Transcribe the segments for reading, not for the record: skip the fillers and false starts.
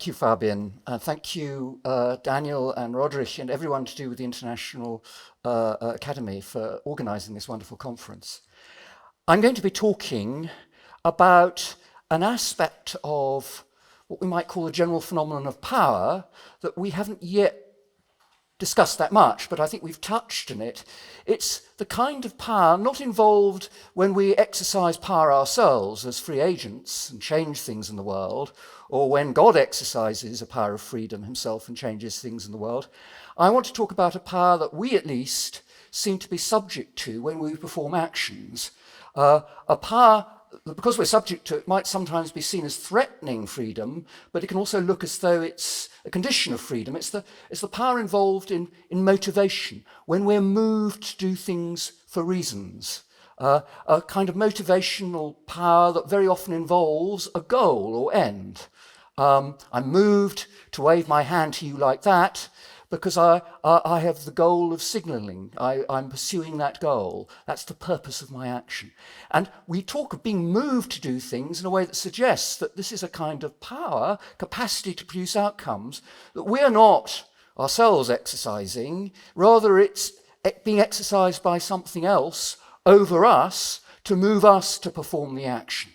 Thank you, Fabian. Thank you, Daniel and Roderick and everyone to do with the International Academy for organising this wonderful conference. I'm going to be talking about an aspect of what we might call the general phenomenon of power that we haven't yet discussed that much, but I think we've touched on it. It's the kind of power not involved when we exercise power ourselves as free agents and change things in the world, or when God exercises a power of freedom himself and changes things in the world. I want to talk about a power that we at least seem to be subject to when we perform actions. A power that, because we're subject to it, might sometimes be seen as threatening freedom, but it can also look as though it's a condition of freedom. It's the power involved in motivation, when we're moved to do things for reasons. A kind of motivational power that very often involves a goal or end. I'm moved to wave my hand to you like that because I have the goal of signalling. I'm pursuing that goal. That's the purpose of my action. And we talk of being moved to do things in a way that suggests that this is a kind of power, capacity to produce outcomes that we are not ourselves exercising. Rather, it's being exercised by something else over us to move us to perform the action.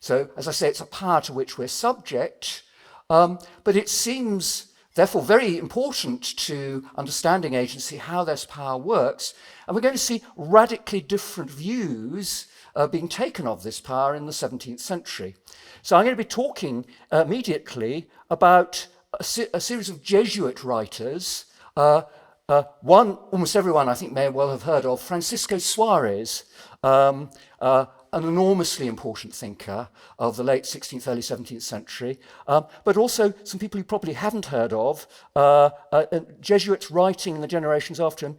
So, as I say, it's a power to which we're subject, but it seems therefore very important to understanding agency, how this power works, and we're going to see radically different views being taken of this power in the 17th century. So I'm going to be talking immediately about a series of Jesuit writers, almost everyone I think may well have heard of, Francisco Suarez, an enormously important thinker of the late 16th, early 17th century, but also some people you probably haven't heard of, Jesuits writing in the generations after him,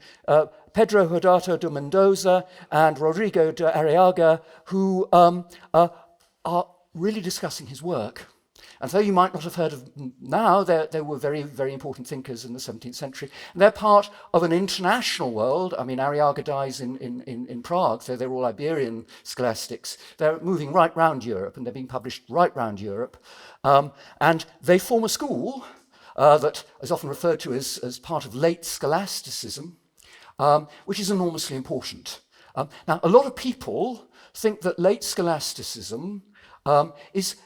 Pedro Huerta de Mendoza and Rodrigo de Arriaga, who are really discussing his work. And though you might not have heard of them now, they were very, very important thinkers in the 17th century. And they're part of an international world. I mean, Arriaga dies in Prague, so they're all Iberian scholastics. They're moving right round Europe, and they're being published right round Europe. And they form a school that is often referred to as part of late scholasticism, which is enormously important. Now, a lot of people think that late scholasticism is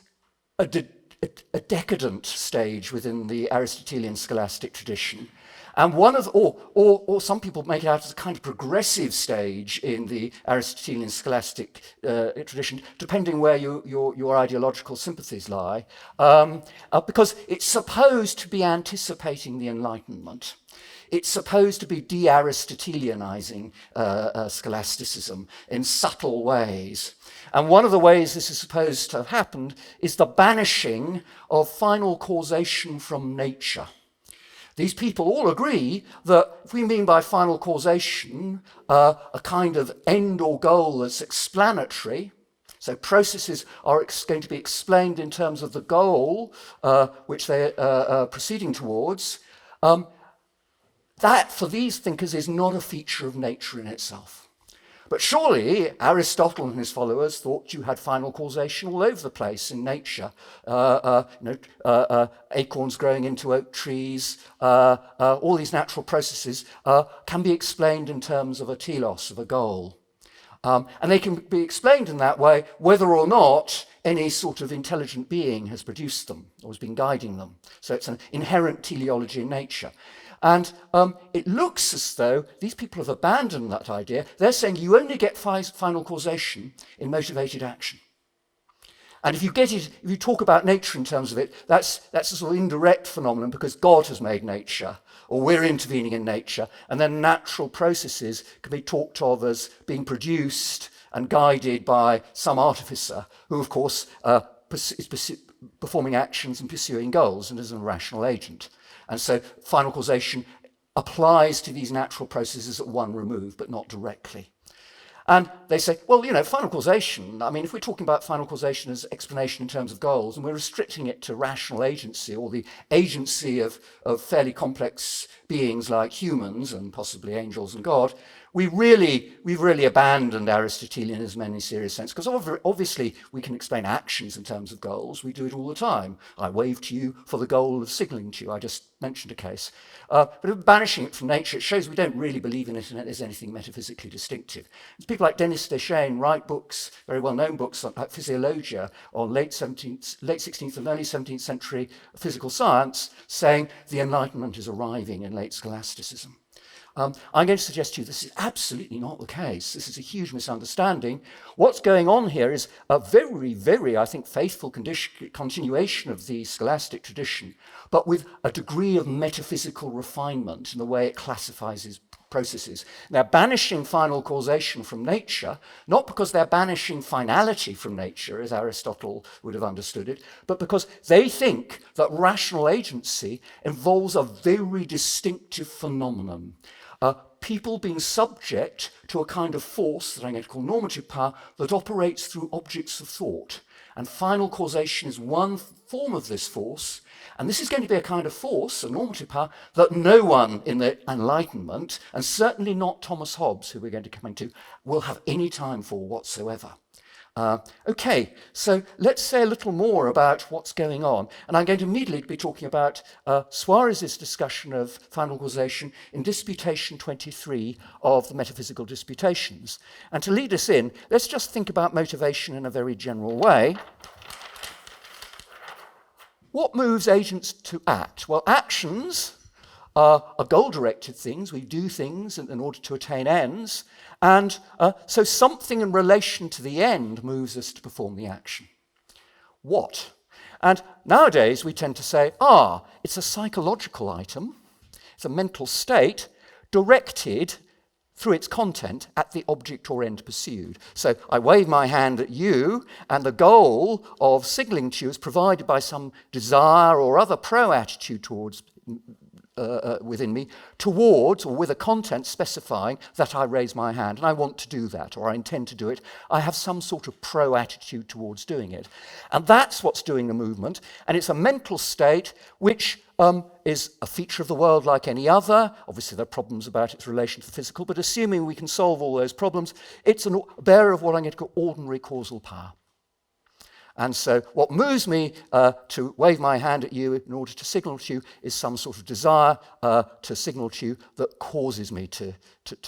a decadent stage within the Aristotelian scholastic tradition, and or some people make it out as a kind of progressive stage in the Aristotelian scholastic tradition, depending where your ideological sympathies lie, because it's supposed to be anticipating the Enlightenment. It's supposed to be de-Aristotelianizing scholasticism in subtle ways. And one of the ways this is supposed to have happened is the banishing of final causation from nature. These people all agree that if we mean by final causation a kind of end or goal that's explanatory, so processes are going to be explained in terms of the goal which they are proceeding towards, that for these thinkers is not a feature of nature in itself. But surely Aristotle and his followers thought you had final causation all over the place in nature. Acorns growing into oak trees, all these natural processes can be explained in terms of a telos, of a goal. And they can be explained in that way whether or not any sort of intelligent being has produced them or has been guiding them. So it's an inherent teleology in nature. And it looks as though these people have abandoned that idea. They're saying you only get final causation in motivated action. And if you talk about nature in terms of it, that's a sort of indirect phenomenon because God has made nature, or we're intervening in nature, and then natural processes can be talked of as being produced and guided by some artificer who, of course, is performing actions and pursuing goals and is a rational agent. And so final causation applies to these natural processes at one remove, but not directly. And they say, well, final causation, I mean, if we're talking about final causation as explanation in terms of goals, and we're restricting it to rational agency, or the agency of fairly complex beings like humans, and possibly angels and God, we've really abandoned Aristotelianism in any serious sense, because obviously we can explain actions in terms of goals. We do it all the time. I wave to you for the goal of signalling to you. I just mentioned a case. But if banishing it from nature, it shows we don't really believe in it and as anything metaphysically distinctive. There's people like Denis Deschênes write books, very well-known books, like Physiologia, on late 16th and early 17th century physical science, saying the Enlightenment is arriving in late Scholasticism. I'm going to suggest to you this is absolutely not the case. This is a huge misunderstanding. What's going on here is a very, very, I think, faithful continuation of the scholastic tradition, but with a degree of metaphysical refinement in the way it classifies processes. They're banishing final causation from nature, not because they're banishing finality from nature, as Aristotle would have understood it, but because they think that rational agency involves a very distinctive phenomenon. People being subject to a kind of force that I'm going to call normative power that operates through objects of thought. And final causation is one form of this force. And this is going to be a kind of force, a normative power, that no one in the Enlightenment, and certainly not Thomas Hobbes, who we're going to come into, will have any time for whatsoever. Okay, so let's say a little more about what's going on. And I'm going to immediately be talking about Suarez's discussion of final causation in Disputation 23 of the Metaphysical Disputations. And to lead us in, let's just think about motivation in a very general way. What moves agents to act? Well, actions are goal-directed things. We do things in order to attain ends. And so something in relation to the end moves us to perform the action. What? And nowadays we tend to say, it's a psychological item, it's a mental state directed through its content at the object or end pursued. So I wave my hand at you, and the goal of signaling to you is provided by some desire or other pro-attitude towards within me, towards or with a content specifying that I raise my hand, and I want to do that, or I intend to do it. I have some sort of pro-attitude towards doing it. And that's what's doing the movement, and it's a mental state which is a feature of the world like any other. Obviously, there are problems about its relation to the physical, but assuming we can solve all those problems, it's a bearer of what I'm going to call ordinary causal power. And so what moves me to wave my hand at you in order to signal to you is some sort of desire to signal to you that causes me to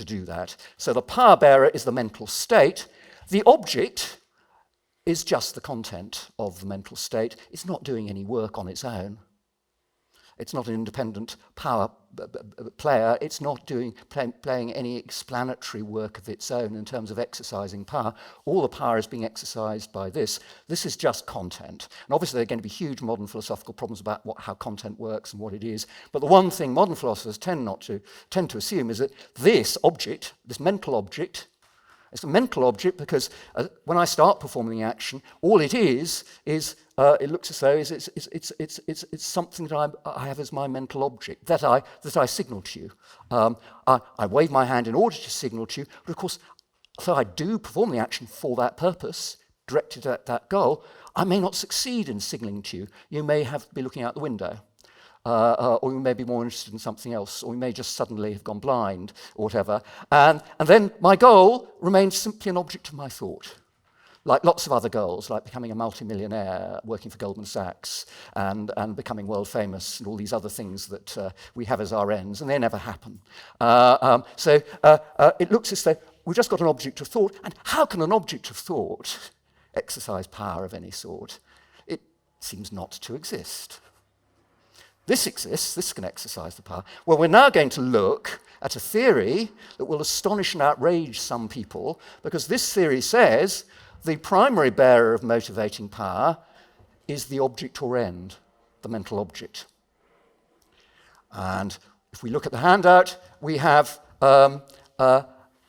do that. So the power bearer is the mental state. The object is just the content of the mental state. It's not doing any work on its own. It's not an independent power player. It's not playing any explanatory work of its own in terms of exercising power. All the power is being exercised by this. This is just content. And obviously there are going to be huge modern philosophical problems about how content works and what it is. But the one thing modern philosophers tend to assume is that this object, this mental object, it's a mental object because when I start performing the action, all it is it looks as though it's something that I have as my mental object that I signal to you. I wave my hand in order to signal to you, but of course, so I do perform the action for that purpose, directed at that goal. I may not succeed in signaling to you. You may be looking out the window. Or you may be more interested in something else, or you may just suddenly have gone blind, or whatever. And then my goal remains simply an object of my thought, like lots of other goals, like becoming a multimillionaire, working for Goldman Sachs, and becoming world famous, and all these other things that we have as our ends, and they never happen. So it looks as though we've just got an object of thought, and how can an object of thought exercise power of any sort? It seems not to exist. This exists, this can exercise the power. Well, we're now going to look at a theory that will astonish and outrage some people, because this theory says the primary bearer of motivating power is the object or end, the mental object. And if we look at the handout, we have an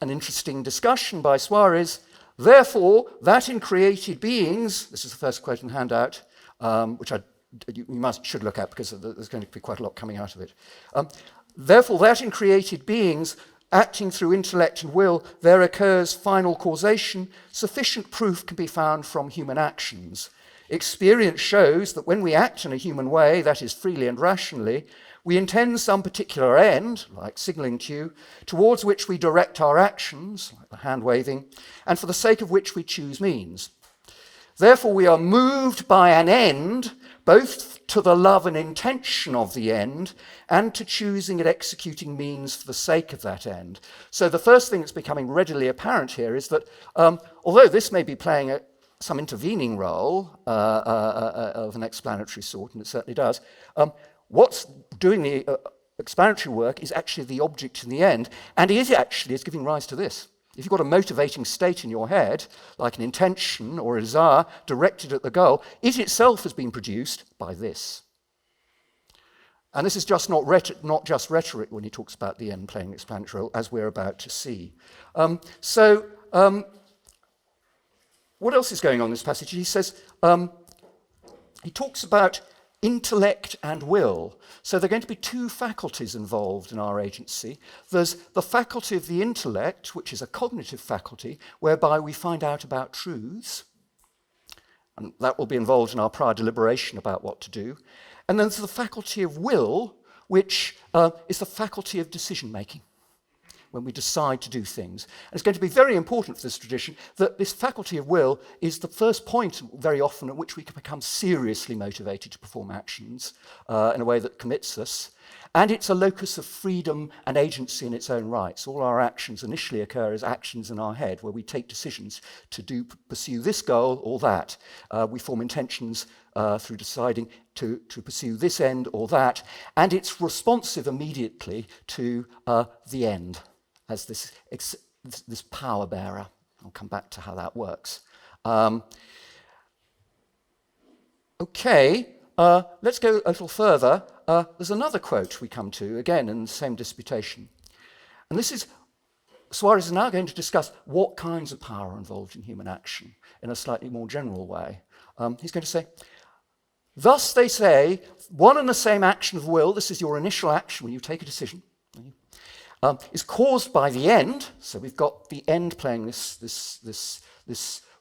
interesting discussion by Suarez. Therefore, that in created beings, this is the first quote in the handout, which you should look at because there's going to be quite a lot coming out of it. Therefore, that in created beings, acting through intellect and will, there occurs final causation. Sufficient proof can be found from human actions. Experience shows that when we act in a human way, that is freely and rationally, we intend some particular end, like signalling to you, towards which we direct our actions, like the hand waving, and for the sake of which we choose means. Therefore, we are moved by an end, both to the love and intention of the end, and to choosing and executing means for the sake of that end. So the first thing that's becoming readily apparent here is that although this may be playing some intervening role of an explanatory sort, and it certainly does, what's doing the explanatory work is actually the object in the end, and it is giving rise to this. If you've got a motivating state in your head, like an intention or a desire directed at the goal, it itself has been produced by this. And this is just not just rhetoric when he talks about the end playing explanatory role, as we're about to see. What else is going on in this passage? He says, he talks about intellect and will. So there are going to be two faculties involved in our agency. There's the faculty of the intellect, which is a cognitive faculty, whereby we find out about truths. And that will be involved in our prior deliberation about what to do. And then there's the faculty of will, which is the faculty of decision-making, when we decide to do things. And it's going to be very important for this tradition that this faculty of will is the first point, very often, at which we can become seriously motivated to perform actions in a way that commits us. And it's a locus of freedom and agency in its own right. So all our actions initially occur as actions in our head, where we take decisions to pursue this goal or that. We form intentions through deciding to pursue this end or that. And it's responsive immediately to the end, as this power bearer. I'll come back to how that works. Let's go a little further. There's another quote we come to, again, in the same disputation. And this is, Suarez is now going to discuss what kinds of power are involved in human action in a slightly more general way. He's going to say, thus they say, one and the same action of will, this is your initial action when you take a decision, is caused by the end. So we've got the end playing this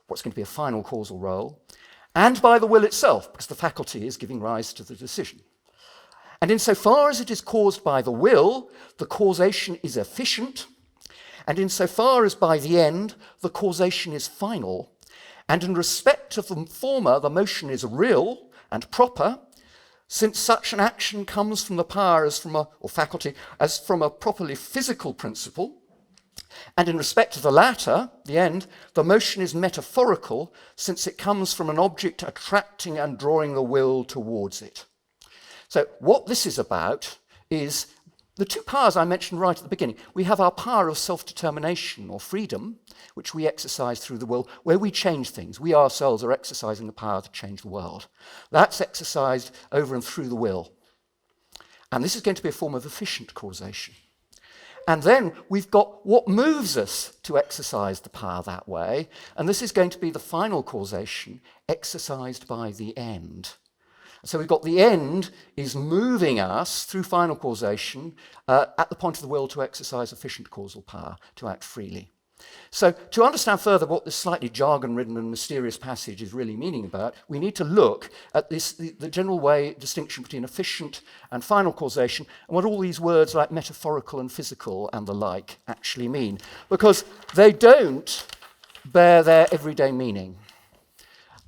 what's going to be a final causal role, and by the will itself, because the faculty is giving rise to the decision. And insofar as it is caused by the will, the causation is efficient, and insofar as by the end, the causation is final, and in respect of the former, the motion is real and proper, since such an action comes from the power or faculty as from a properly physical principle, and in respect to the latter, the end, the motion is metaphorical, since it comes from an object attracting and drawing the will towards it. So what this is about is the two powers I mentioned right at the beginning. We have our power of self-determination or freedom, which we exercise through the will, where we change things. We ourselves are exercising the power to change the world. That's exercised over and through the will. And this is going to be a form of efficient causation. And then we've got what moves us to exercise the power that way, and this is going to be the final causation exercised by the end. So we've got the end is moving us through final causation at the point of the will to exercise efficient causal power, to act freely. So to understand further what this slightly jargon-ridden and mysterious passage is really meaning about, we need to look at the general distinction between efficient and final causation, and what all these words like metaphorical and physical and the like actually mean, because they don't bear their everyday meaning.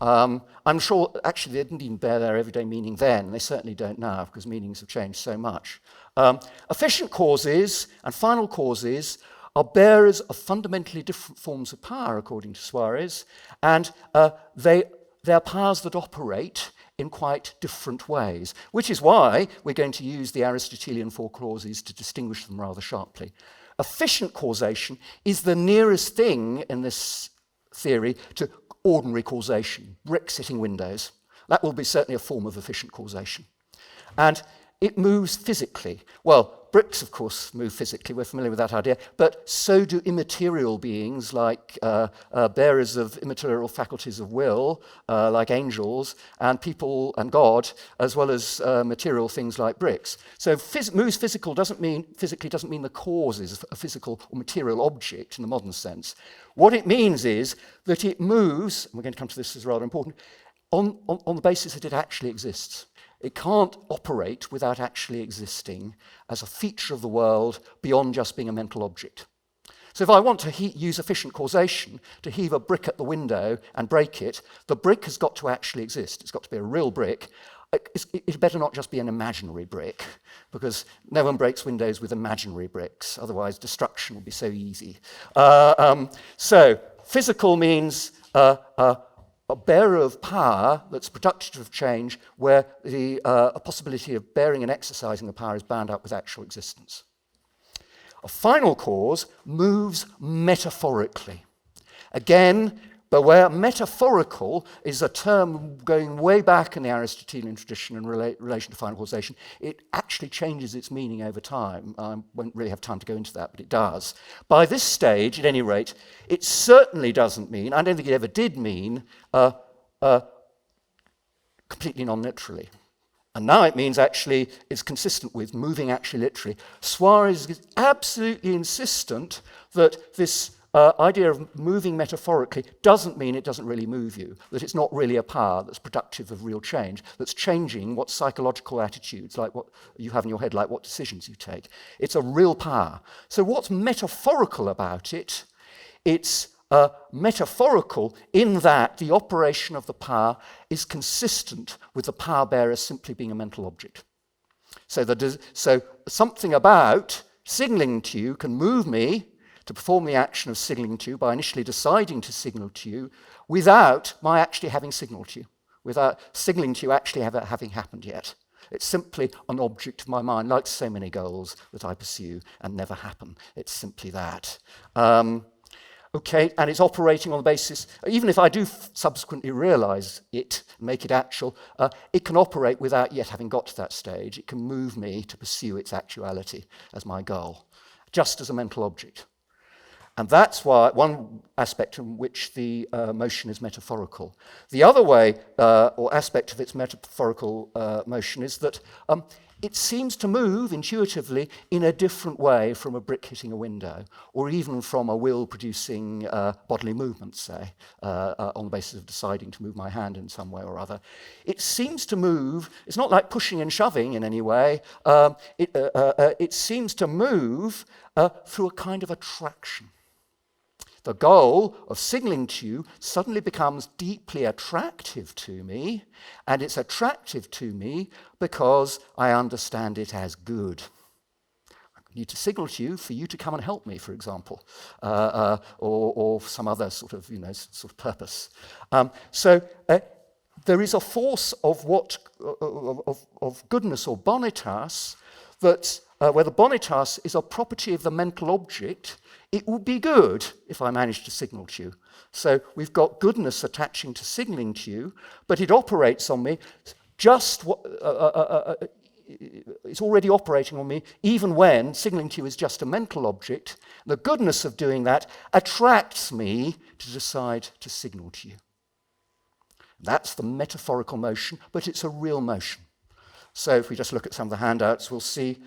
I'm sure, actually, they didn't even bear their everyday meaning then. They certainly don't now, because meanings have changed so much. Efficient causes and final causes are bearers of fundamentally different forms of power, according to Suarez, and they are powers that operate in quite different ways, which is why we're going to use the Aristotelian four clauses to distinguish them rather sharply. Efficient causation is the nearest thing in this theory to ordinary causation, bricks hitting windows. That will be certainly a form of efficient causation. And it moves physically. Well, bricks, of course, move physically. We're familiar with that idea. But so do immaterial beings, like bearers of immaterial faculties of will, like angels, and people and God, as well as material things like bricks. So moves physically doesn't mean the cause is a physical or material object in the modern sense. What it means is that it moves, and we're going to come to this as rather important, on the basis that it actually exists. It can't operate without actually existing as a feature of the world beyond just being a mental object. So if I want to use efficient causation to heave a brick at the window and break it, the brick has got to actually exist. It's got to be a real brick. It better not just be an imaginary brick, because no one breaks windows with imaginary bricks. Otherwise, destruction will be so easy. So physical means a bearer of power that's productive of change, where the possibility of bearing and exercising the power is bound up with actual existence. A final cause moves metaphorically. Again, beware, metaphorical is a term going way back in the Aristotelian tradition in relation to final causation. It actually changes its meaning over time. I won't really have time to go into that, but it does. By this stage, at any rate, it certainly doesn't mean, I don't think it ever did mean, completely non-literally. And now it means actually it's consistent with moving actually literally. Suarez is absolutely insistent that this idea of moving metaphorically doesn't mean it doesn't really move you, that it's not really a power that's productive of real change, that's changing what psychological attitudes, like what you have in your head, like what decisions you take. It's a real power. So what's metaphorical about it? It's metaphorical in that the operation of the power is consistent with the power bearer simply being a mental object. So something about signalling to you can move me to perform the action of signalling to you by initially deciding to signal to you without my actually having signaled to you, without signalling to you actually having happened yet. It's simply an object of my mind, like so many goals that I pursue and never happen. It's simply that. Okay, and it's operating on the basis, even if I do subsequently realize it, make it actual, it can operate without yet having got to that stage. It can move me to pursue its actuality as my goal, just as a mental object. And that's why one aspect in which the motion is metaphorical. The other way, or aspect of its metaphorical motion, is that it seems to move intuitively in a different way from a brick hitting a window, or even from a will producing bodily movement, say, on the basis of deciding to move my hand in some way or other. It seems to move, it's not like pushing and shoving in any way, it seems to move through a kind of attraction. The goal of signaling to you suddenly becomes deeply attractive to me, and it's attractive to me because I understand it as good. I need to signal to you for you to come and help me, for example, or some other sort of purpose. So there is a force of of goodness or bonitas that where the bonitas is a property of the mental object. It would be good if I managed to signal to you. So we've got goodness attaching to signaling to you, but it operates on me just it's already operating on me even when signaling to you is just a mental object. The goodness of doing that attracts me to decide to signal to you. That's the metaphorical motion, but it's a real motion. So if we just look at some of the handouts, we'll see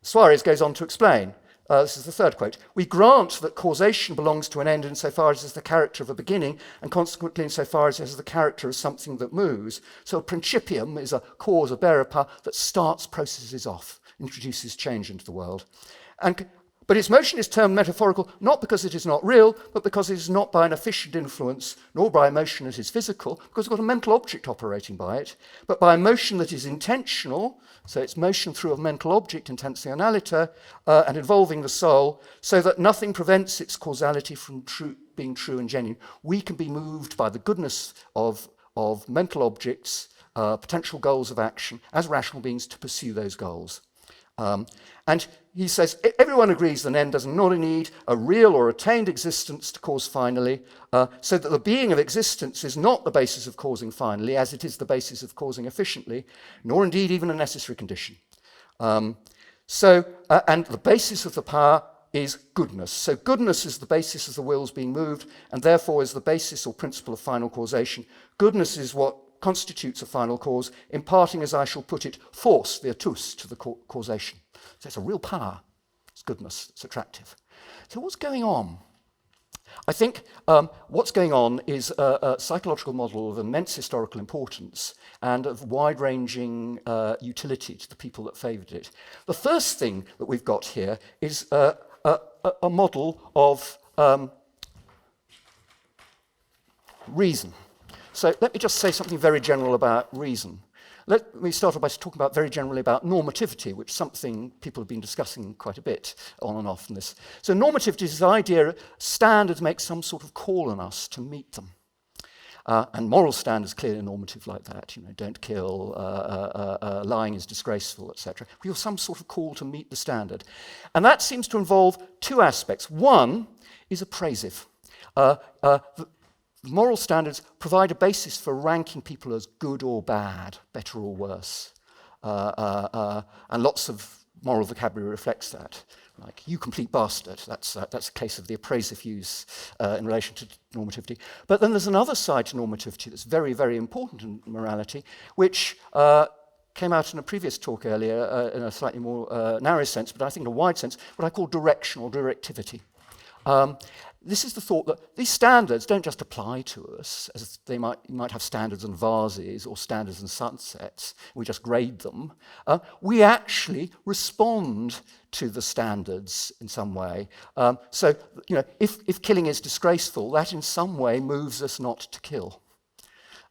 Suarez goes on to explain. This is the third quote. We grant that causation belongs to an end insofar as it is the character of a beginning, and consequently insofar as it has the character of something that moves. So a principium is a cause, a bearer power that starts processes off, introduces change into the world. But its motion is termed metaphorical not because it is not real, but because it is not by an efficient influence, nor by a motion that is physical, because we've got a mental object operating by it, but by a motion that is intentional, so it's motion through a mental object, intentionaliter, and involving the soul, so that nothing prevents its causality from being true and genuine. We can be moved by the goodness of mental objects, potential goals of action, as rational beings to pursue those goals. And he says, everyone agrees that an end does not need a real or attained existence to cause finally, so that the being of existence is not the basis of causing finally, as it is the basis of causing efficiently, nor indeed even a necessary condition. And the basis of the power is goodness. So goodness is the basis of the wills being moved, and therefore is the basis or principle of final causation. Goodness is what constitutes a final cause, imparting, as I shall put it, force, virtus, to the causation. So it's a real power. It's goodness. It's attractive. So what's going on? I think what's going on is a psychological model of immense historical importance and of wide-ranging utility to the people that favoured it. The first thing that we've got here is a model of reason. So let me just say something very general about reason. Let me start off by talking about very generally about normativity, which is something people have been discussing quite a bit on and off in this. So normativity is the idea that standards make some sort of call on us to meet them. And moral standards clearly normative like that. You know, don't kill, lying is disgraceful, etc. We have some sort of call to meet the standard. And that seems to involve two aspects. One is appraisive. Moral standards provide a basis for ranking people as good or bad, better or worse. And lots of moral vocabulary reflects that. Like, you complete bastard, that's a case of the appraisive use in relation to normativity. But then there's another side to normativity that's very, very important in morality, which came out in a previous talk earlier in a slightly more narrow sense, but I think in a wide sense, what I call directional directivity. This is the thought that these standards don't just apply to us, as you might have standards and vases or standards and sunsets, we just grade them. We actually respond to the standards in some way. So, you know, if killing is disgraceful, that in some way moves us not to kill.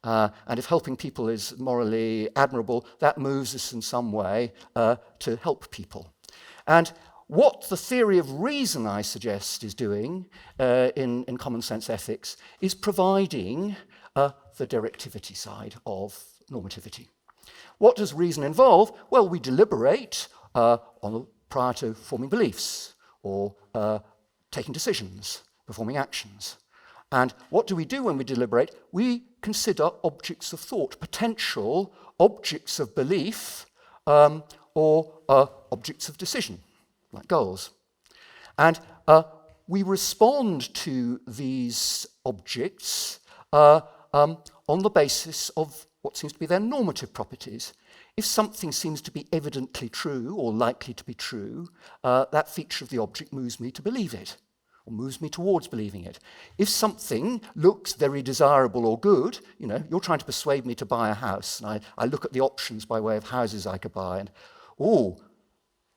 And if helping people is morally admirable, that moves us in some way to help people. And what the theory of reason, I suggest, is doing in common sense ethics is providing the directivity side of normativity. What does reason involve? Well, we deliberate prior to forming beliefs or taking decisions, performing actions. And what do we do when we deliberate? We consider objects of thought, potential objects of belief or objects of decision, like goals. And we respond to these objects on the basis of what seems to be their normative properties. If something seems to be evidently true or likely to be true, that feature of the object moves me to believe it, or moves me towards believing it. If something looks very desirable or good, you know, you're trying to persuade me to buy a house, and I look at the options by way of houses I could buy, and, oh,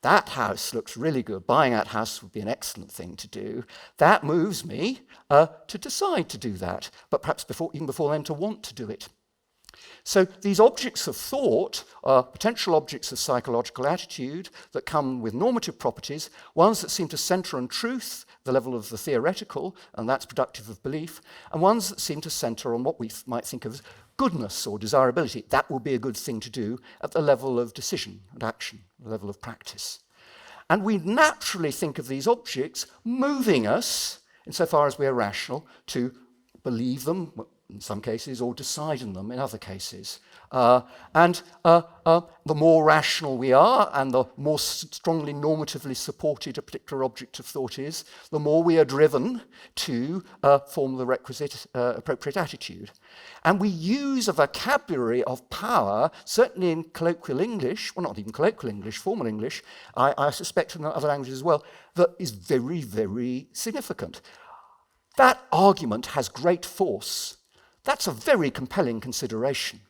that house looks really good. Buying that house would be an excellent thing to do. That moves me to decide to do that, but perhaps even before then to want to do it. So these objects of thought are potential objects of psychological attitude that come with normative properties, ones that seem to centre on truth, the level of the theoretical, and that's productive of belief, and ones that seem to centre on what we might think of as goodness or desirability. That will be a good thing to do at the level of decision and action, the level of practice. And we naturally think of these objects moving us, insofar as we are rational, to believe them in some cases or decide on them in other cases. And the more rational we are and the more strongly normatively supported a particular object of thought is, the more we are driven to form the requisite appropriate attitude. And we use a vocabulary of power, certainly in colloquial English, well, not even colloquial English, formal English, I suspect in other languages as well, that is very, very significant. That argument has great force. That's a very compelling consideration.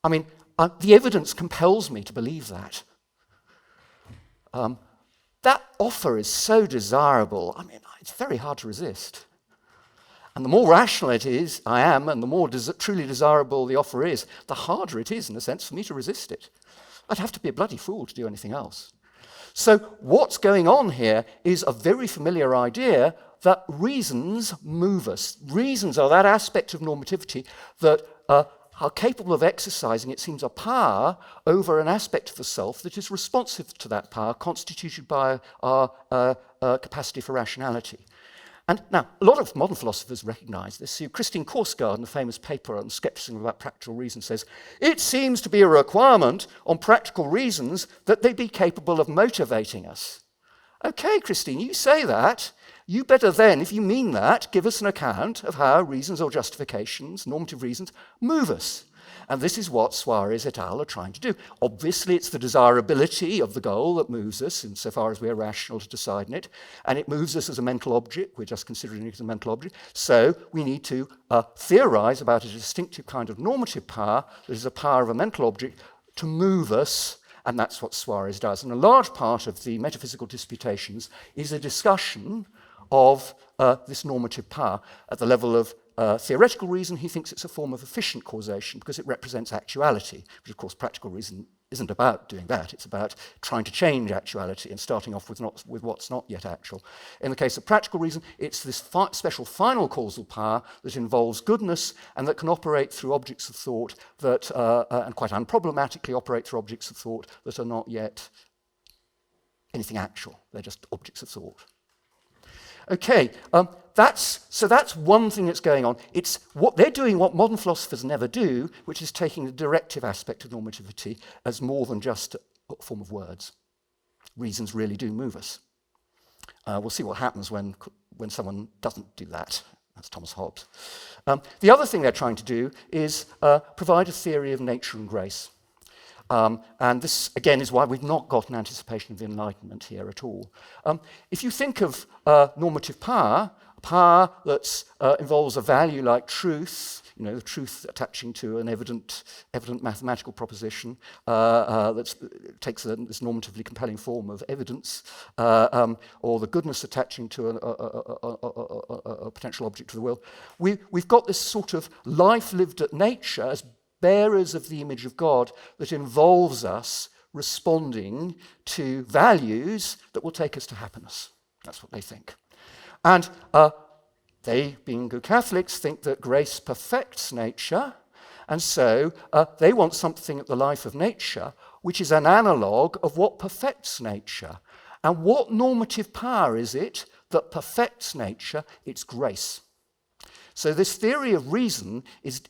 I mean, the evidence compels me to believe that. That offer is so desirable, I mean, it's very hard to resist. And the more rational I am, and the more truly desirable the offer is, the harder it is, in a sense, for me to resist it. I'd have to be a bloody fool to do anything else. So what's going on here is a very familiar idea that reasons move us. Reasons are that aspect of normativity that are capable of exercising, it seems, a power over an aspect of the self that is responsive to that power, constituted by our capacity for rationality. And now, a lot of modern philosophers recognize this. So Christine Korsgaard, in the famous paper on skepticism about practical reason, says, it seems to be a requirement on practical reasons that they be capable of motivating us. Okay, Christine, you say that. You better then, if you mean that, give us an account of how reasons or justifications, normative reasons, move us. And this is what Suarez et al. Are trying to do. Obviously, it's the desirability of the goal that moves us, insofar as we're rational to decide in it, and it moves us as a mental object. We're just considering it as a mental object. So we need to theorize about a distinctive kind of normative power that is a power of a mental object to move us, and that's what Suarez does. And a large part of the metaphysical disputations is a discussion of this normative power at the level of theoretical reason. He thinks it's a form of efficient causation because it represents actuality, but of course practical reason isn't about doing that. It's about trying to change actuality and starting off with what's not yet actual. In the case of practical reason, it's this special final causal power that involves goodness and that can operate through objects of thought that, and quite unproblematically operate through objects of thought that are not yet anything actual. They're just objects of thought. Okay, that's one thing that's going on. It's what they're doing, what modern philosophers never do, which is taking the directive aspect of normativity as more than just a form of words. Reasons really do move us. We'll see what happens when someone doesn't do that. That's Thomas Hobbes. The other thing they're trying to do is provide a theory of nature and grace. And this, again, is why we've not got an anticipation of the Enlightenment here at all. If you think of normative power, a power that involves a value like truth, the truth attaching to an evident mathematical proposition that takes this normatively compelling form of evidence, or the goodness attaching to a potential object of the will, we've got this sort of life lived at nature as bearers of the image of God that involves us responding to values that will take us to happiness. That's what they think. And they, being good Catholics, think that grace perfects nature, and so they want something at the life of nature which is an analogue of what perfects nature. And what normative power is it that perfects nature? It's grace. So this theory of reason is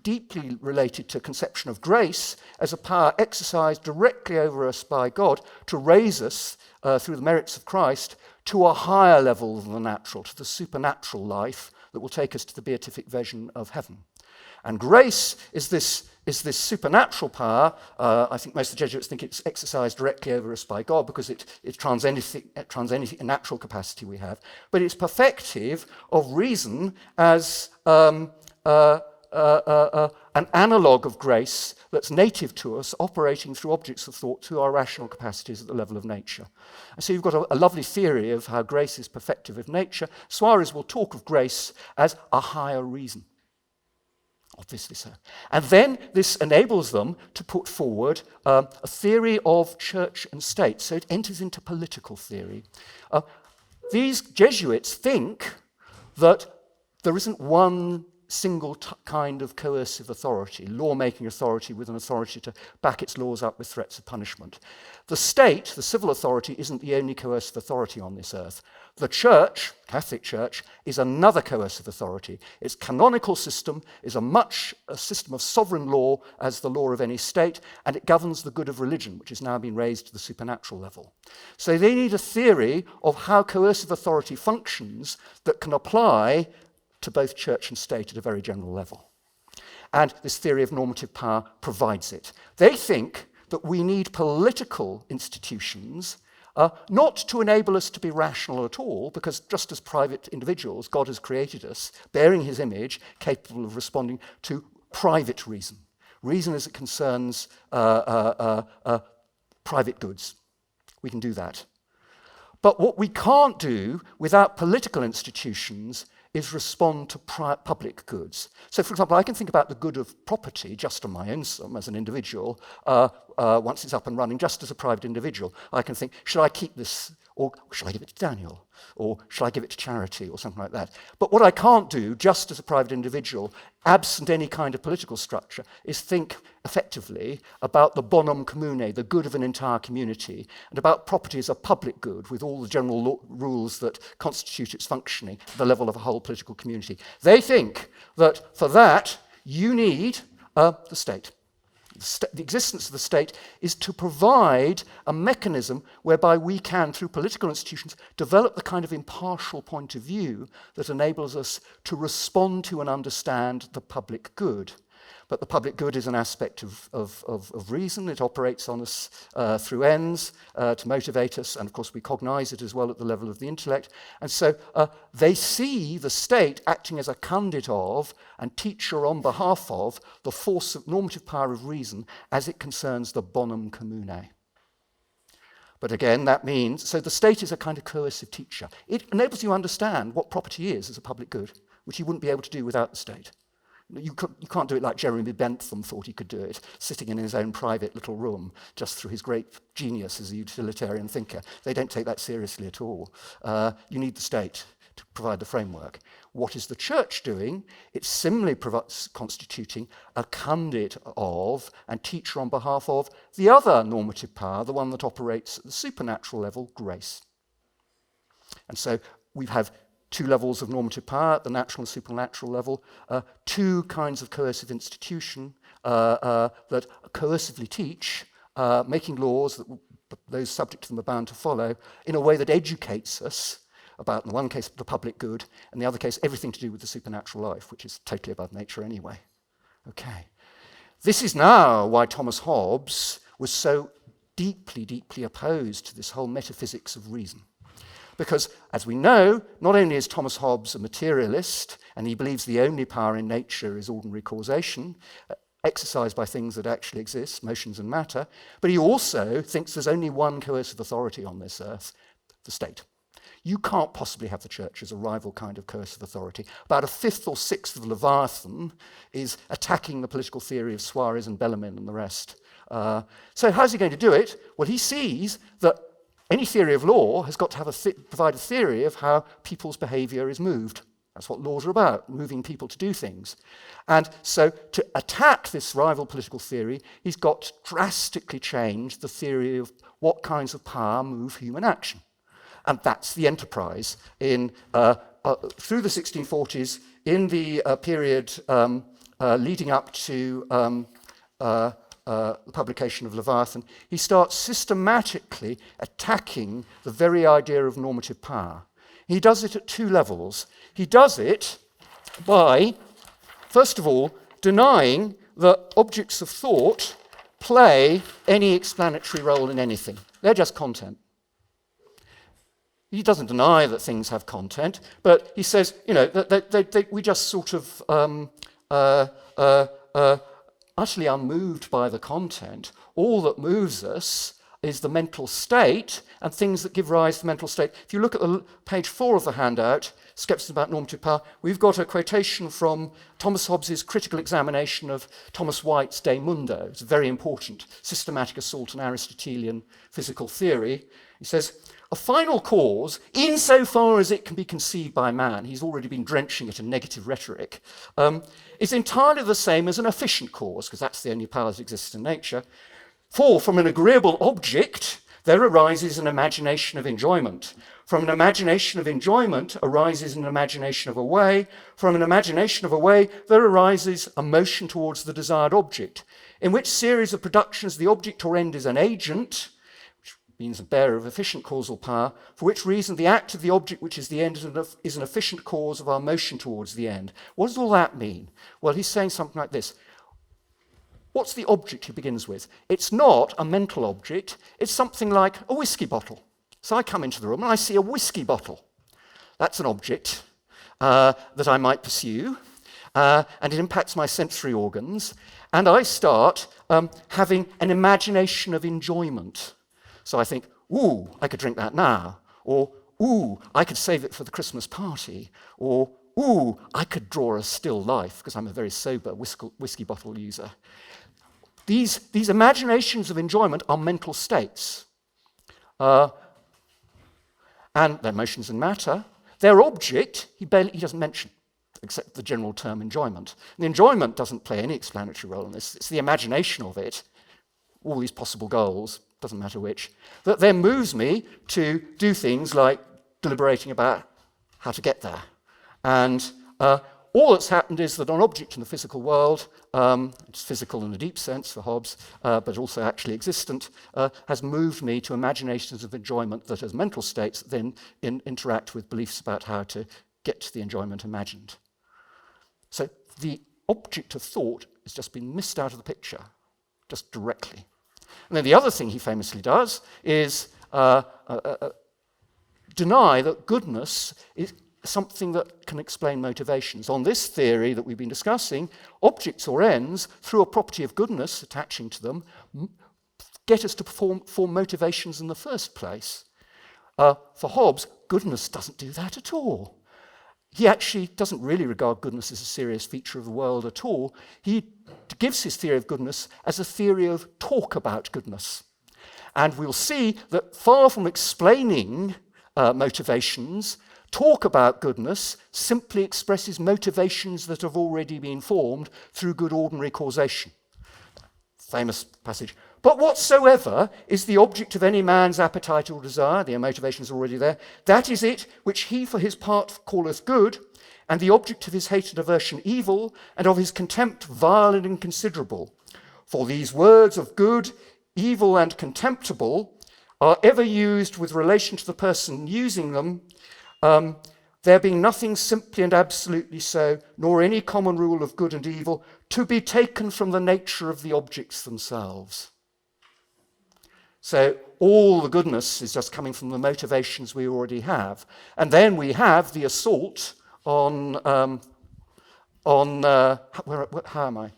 deeply related to conception of grace as a power exercised directly over us by God to raise us through the merits of Christ to a higher level than the natural, to the supernatural life that will take us to the beatific vision of heaven. And grace is this supernatural power. I think most of the Jesuits think it's exercised directly over us by God because it transcends any natural capacity we have. But it's perfective of reason as an analogue of grace that's native to us, operating through objects of thought, through our rational capacities at the level of nature. And so you've got a lovely theory of how grace is perfective of nature. Suarez will talk of grace as a higher reason. Obviously so. And then this enables them to put forward a theory of church and state. So it enters into political theory. These Jesuits think that there isn't one single kind of coercive authority, lawmaking authority with an authority to back its laws up with threats of punishment. The state, the civil authority, isn't the only coercive authority on this earth. The Church, Catholic Church, is another coercive authority. Its canonical system is a system of sovereign law as the law of any state, and it governs the good of religion, which has now been raised to the supernatural level. So they need a theory of how coercive authority functions that can apply to both church and state at a very general level. And this theory of normative power provides it. They think that we need political institutions not to enable us to be rational at all, because just as private individuals, God has created us, bearing his image, capable of responding to private reason. Reason as it concerns private goods. We can do that. But what we can't do without political institutions is respond to public goods. So, for example, I can think about the good of property just on my own sum as an individual, once it's up and running, just as a private individual. I can think, should I keep this, or should I give it to Daniel? Or should I give it to charity, or something like that? But what I can't do, just as a private individual, absent any kind of political structure, is think effectively about the bonum commune, the good of an entire community, and about property as a public good with all the general rules that constitute its functioning at the level of a whole political community. They think that for that, you need the state. The existence of the state is to provide a mechanism whereby we can, through political institutions, develop the kind of impartial point of view that enables us to respond to and understand the public good. But the public good is an aspect of reason. It operates on us through ends to motivate us, and of course we cognize it as well at the level of the intellect. And so they see the state acting as a conduit of and teacher on behalf of the force of normative power of reason as it concerns the bonum commune. But again, that means, so the state is a kind of coercive teacher. It enables you to understand what property is as a public good, which you wouldn't be able to do without the state. You can't do it like Jeremy Bentham thought he could do it, sitting in his own private little room, just through his great genius as a utilitarian thinker. They don't take that seriously at all. You need the state to provide the framework. What is the church doing? It's similarly constituting a conduit of and teacher on behalf of the other normative power, the one that operates at the supernatural level, grace. And so we have two levels of normative power at the natural and supernatural level, two kinds of coercive institution that coercively teach, making laws that those subject to them are bound to follow in a way that educates us about, in the one case, the public good, and the other case, everything to do with the supernatural life, which is totally above nature anyway. Okay. This is now why Thomas Hobbes was so deeply, deeply opposed to this whole metaphysics of reason. Because, as we know, not only is Thomas Hobbes a materialist, and he believes the only power in nature is ordinary causation, exercised by things that actually exist, motions and matter, but he also thinks there's only one coercive authority on this earth, the state. You can't possibly have the church as a rival kind of coercive authority. About a fifth or sixth of Leviathan is attacking the political theory of Suarez and Bellarmine and the rest. So how's he going to do it? Well, he sees that any theory of law has got to provide a theory of how people's behavior is moved. That's what laws are about, moving people to do things. And so to attack this rival political theory, he's got to drastically change the theory of what kinds of power move human action. And that's the enterprise in through the 1640s, in the period leading up to the publication of Leviathan. He starts systematically attacking the very idea of normative power. He does it at two levels. He does it by, first of all, denying that objects of thought play any explanatory role in anything. They're just content. He doesn't deny that things have content, but he says, you know, that we just sort of utterly unmoved by the content. All that moves us is the mental state and things that give rise to the mental state. If you look at page 4 of the handout, Skepticism about Normative Power, we've got a quotation from Thomas Hobbes' critical examination of Thomas White's De Mundo. It's a very important systematic assault on Aristotelian physical theory. He says, a final cause, insofar as it can be conceived by man, he's already been drenching it in negative rhetoric, is entirely the same as an efficient cause, because that's the only power that exists in nature. For from an agreeable object, there arises an imagination of enjoyment. From an imagination of enjoyment arises an imagination of a way. From an imagination of a way, there arises a motion towards the desired object, in which series of productions the object or end is an agent, which means a bearer of efficient causal power, for which reason the act of the object, which is the end, is an efficient cause of our motion towards the end. What does all that mean? Well, he's saying something like this. What's the object he begins with? It's not a mental object. It's something like a whiskey bottle. So I come into the room and I see a whiskey bottle. That's an object that I might pursue, and it impacts my sensory organs, and I start having an imagination of enjoyment. So I think, ooh, I could drink that now, or ooh, I could save it for the Christmas party, or ooh, I could draw a still life, because I'm a very sober whiskey bottle user. These imaginations of enjoyment are mental states. And their motions and matter. Their object, he doesn't mention, except the general term enjoyment. And the enjoyment doesn't play any explanatory role in this. It's the imagination of it, all these possible goals, doesn't matter which, that then moves me to do things like deliberating about how to get there. And all that's happened is that an object in the physical world, it's physical in a deep sense for Hobbes, but also actually existent, has moved me to imaginations of enjoyment that as mental states then interact with beliefs about how to get to the enjoyment imagined. So the object of thought has just been missed out of the picture, just directly. And then the other thing he famously does is deny that goodness is something that can explain motivations. On this theory that we've been discussing, objects or ends, through a property of goodness attaching to them, get us to form motivations in the first place. For Hobbes, goodness doesn't do that at all. He actually doesn't really regard goodness as a serious feature of the world at all. He gives his theory of goodness as a theory of talk about goodness. And we'll see that far from explaining motivations, talk about goodness simply expresses motivations that have already been formed through good ordinary causation. Famous passage. But whatsoever is the object of any man's appetite or desire, the motivation is already there, that is it which he for his part calleth good, and the object of his hate and aversion evil, and of his contempt vile and inconsiderable. For these words of good, evil, and contemptible are ever used with relation to the person using them, there being nothing simply and absolutely so, nor any common rule of good and evil, to be taken from the nature of the objects themselves. So all the goodness is just coming from the motivations we already have. And then we have the assault on how am I?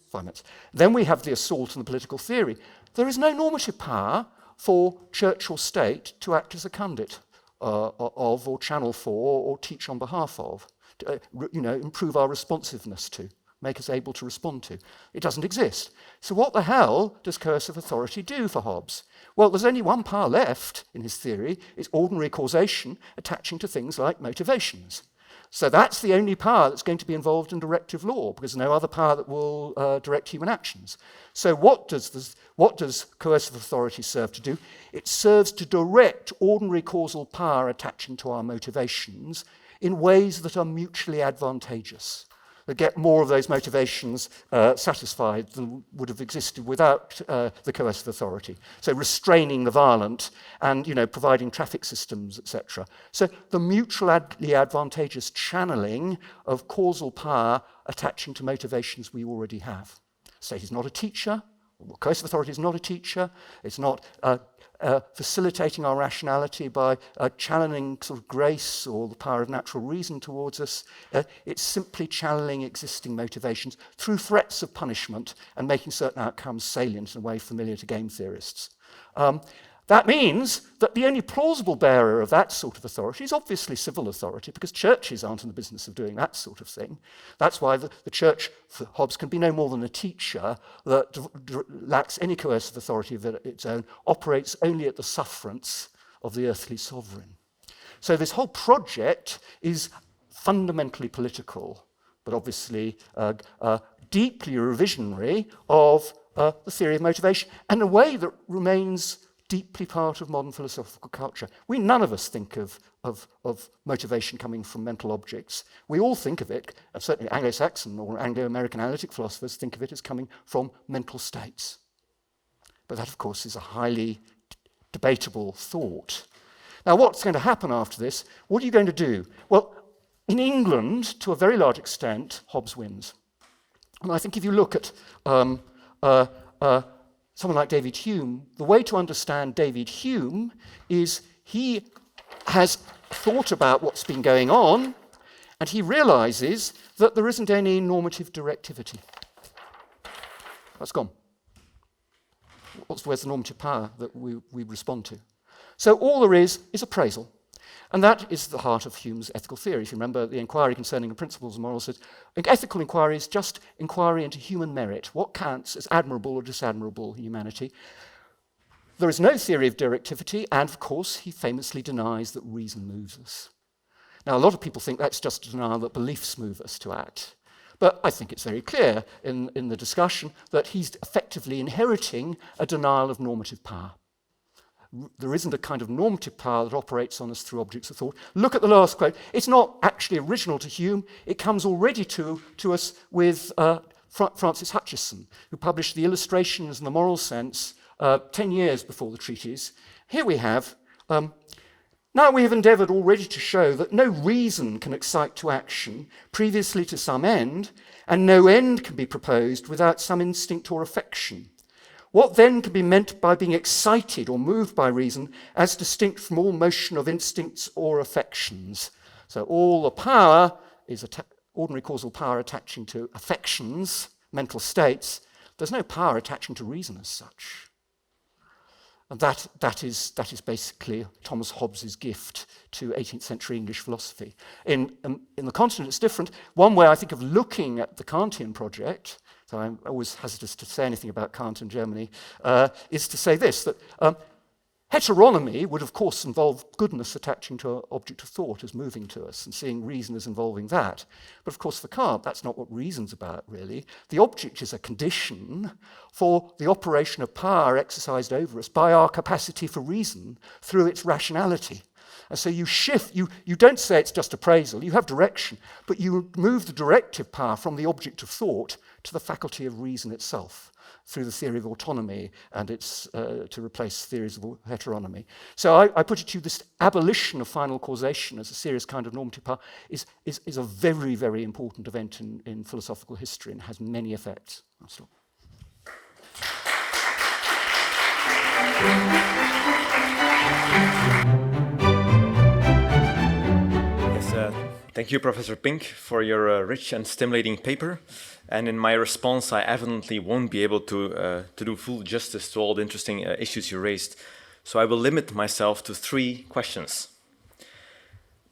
5 minutes. Then we have the assault on the political theory. There is no normative power for church or state to act as a conduit of, or channel for, or teach on behalf of, to, improve our responsiveness to, make us able to respond to. It doesn't exist. So what the hell does coercive authority do for Hobbes? Well, there's only one power left in his theory. It's ordinary causation attaching to things like motivations. So that's the only power that's going to be involved in directive law, because no other power that will direct human actions. So what does coercive authority serve to do? It serves to direct ordinary causal power attaching to our motivations in ways that are mutually advantageous, that get more of those motivations satisfied than would have existed without the coercive authority. So restraining the violent and providing traffic systems, etc. So the mutually advantageous channeling of causal power attaching to motivations we already have. State is not a teacher. Coercive authority is not a teacher. It's not facilitating our rationality by channeling sort of grace or the power of natural reason towards us. It's simply channeling existing motivations through threats of punishment and making certain outcomes salient in a way familiar to game theorists. That means that the only plausible bearer of that sort of authority is obviously civil authority, because churches aren't in the business of doing that sort of thing. That's why the church, for Hobbes, can be no more than a teacher that lacks any coercive authority of its own, operates only at the sufferance of the earthly sovereign. So this whole project is fundamentally political, but obviously deeply revisionary of the theory of motivation, and in a way that remains deeply part of modern philosophical culture. None of us think of motivation coming from mental objects. We all think of it, and certainly Anglo-Saxon or Anglo-American analytic philosophers think of it as coming from mental states. But that, of course, is a highly debatable thought. Now, what's going to happen after this? What are you going to do? Well, in England, to a very large extent, Hobbes wins. And I think if you look at someone like David Hume, the way to understand David Hume is he has thought about what's been going on, and he realizes that there isn't any normative directivity. That's gone. Where's the normative power that we respond to? So all there is appraisal. And that is the heart of Hume's ethical theory. If you remember, the inquiry concerning the principles of morals says, ethical inquiry is just inquiry into human merit, what counts as admirable or disadmirable humanity. There is no theory of directivity, and of course, he famously denies that reason moves us. Now, a lot of people think that's just a denial that beliefs move us to act. But I think it's very clear in the discussion that he's effectively inheriting a denial of normative power. There isn't a kind of normative power that operates on us through objects of thought. Look at the last quote. It's not actually original to Hume. It comes already to us with Francis Hutcheson, who published the Illustrations in the Moral Sense 10 years before the treatise. Here we have Now we have endeavoured already to show that no reason can excite to action previously to some end, and no end can be proposed without some instinct or affection. What then can be meant by being excited or moved by reason as distinct from all motion of instincts or affections? So all the power is ordinary causal power attaching to affections, mental states. There's no power attaching to reason as such. And that is basically Thomas Hobbes' gift to 18th century English philosophy. In the continent, it's different. One way I think of looking at the Kantian project, so I'm always hesitant to say anything about Kant and Germany, is to say this, that heteronomy would of course involve goodness attaching to an object of thought as moving to us and seeing reason as involving that. But of course for Kant, that's not what reason's about really. The object is a condition for the operation of power exercised over us by our capacity for reason through its rationality. And so you shift, you don't say it's just appraisal, you have direction, but you move the directive power from the object of thought to the faculty of reason itself, through the theory of autonomy and its to replace theories of heteronomy. So I put it to you, this abolition of final causation as a serious kind of normative power is a very, very important event in philosophical history and has many effects. I'll stop. Yes, thank you, Professor Pink, for your rich and stimulating paper. And in my response, I evidently won't be able to do full justice to all the interesting issues you raised. So I will limit myself to 3 questions.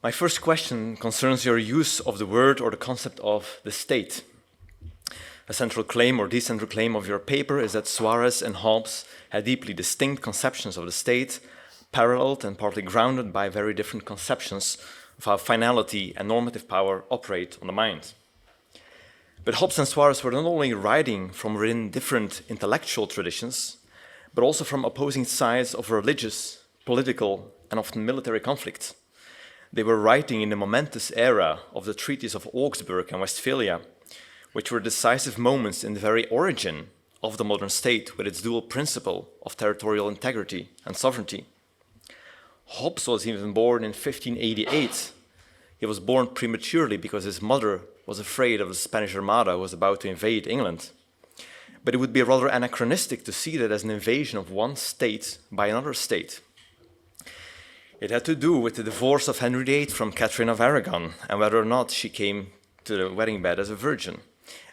My first question concerns your use of the word or the concept of the state. A central claim or decentral claim of your paper is that Suarez and Hobbes had deeply distinct conceptions of the state, paralleled and partly grounded by very different conceptions of how finality and normative power operate on the mind. But Hobbes and Suarez were not only writing from within different intellectual traditions, but also from opposing sides of religious, political, and often military conflict. They were writing in the momentous era of the treaties of Augsburg and Westphalia, which were decisive moments in the very origin of the modern state with its dual principle of territorial integrity and sovereignty. Hobbes was even born in 1588. He was born prematurely because his mother was afraid of the Spanish Armada who was about to invade England. But it would be rather anachronistic to see that as an invasion of one state by another state. It had to do with the divorce of Henry VIII from Catherine of Aragon and whether or not she came to the wedding bed as a virgin,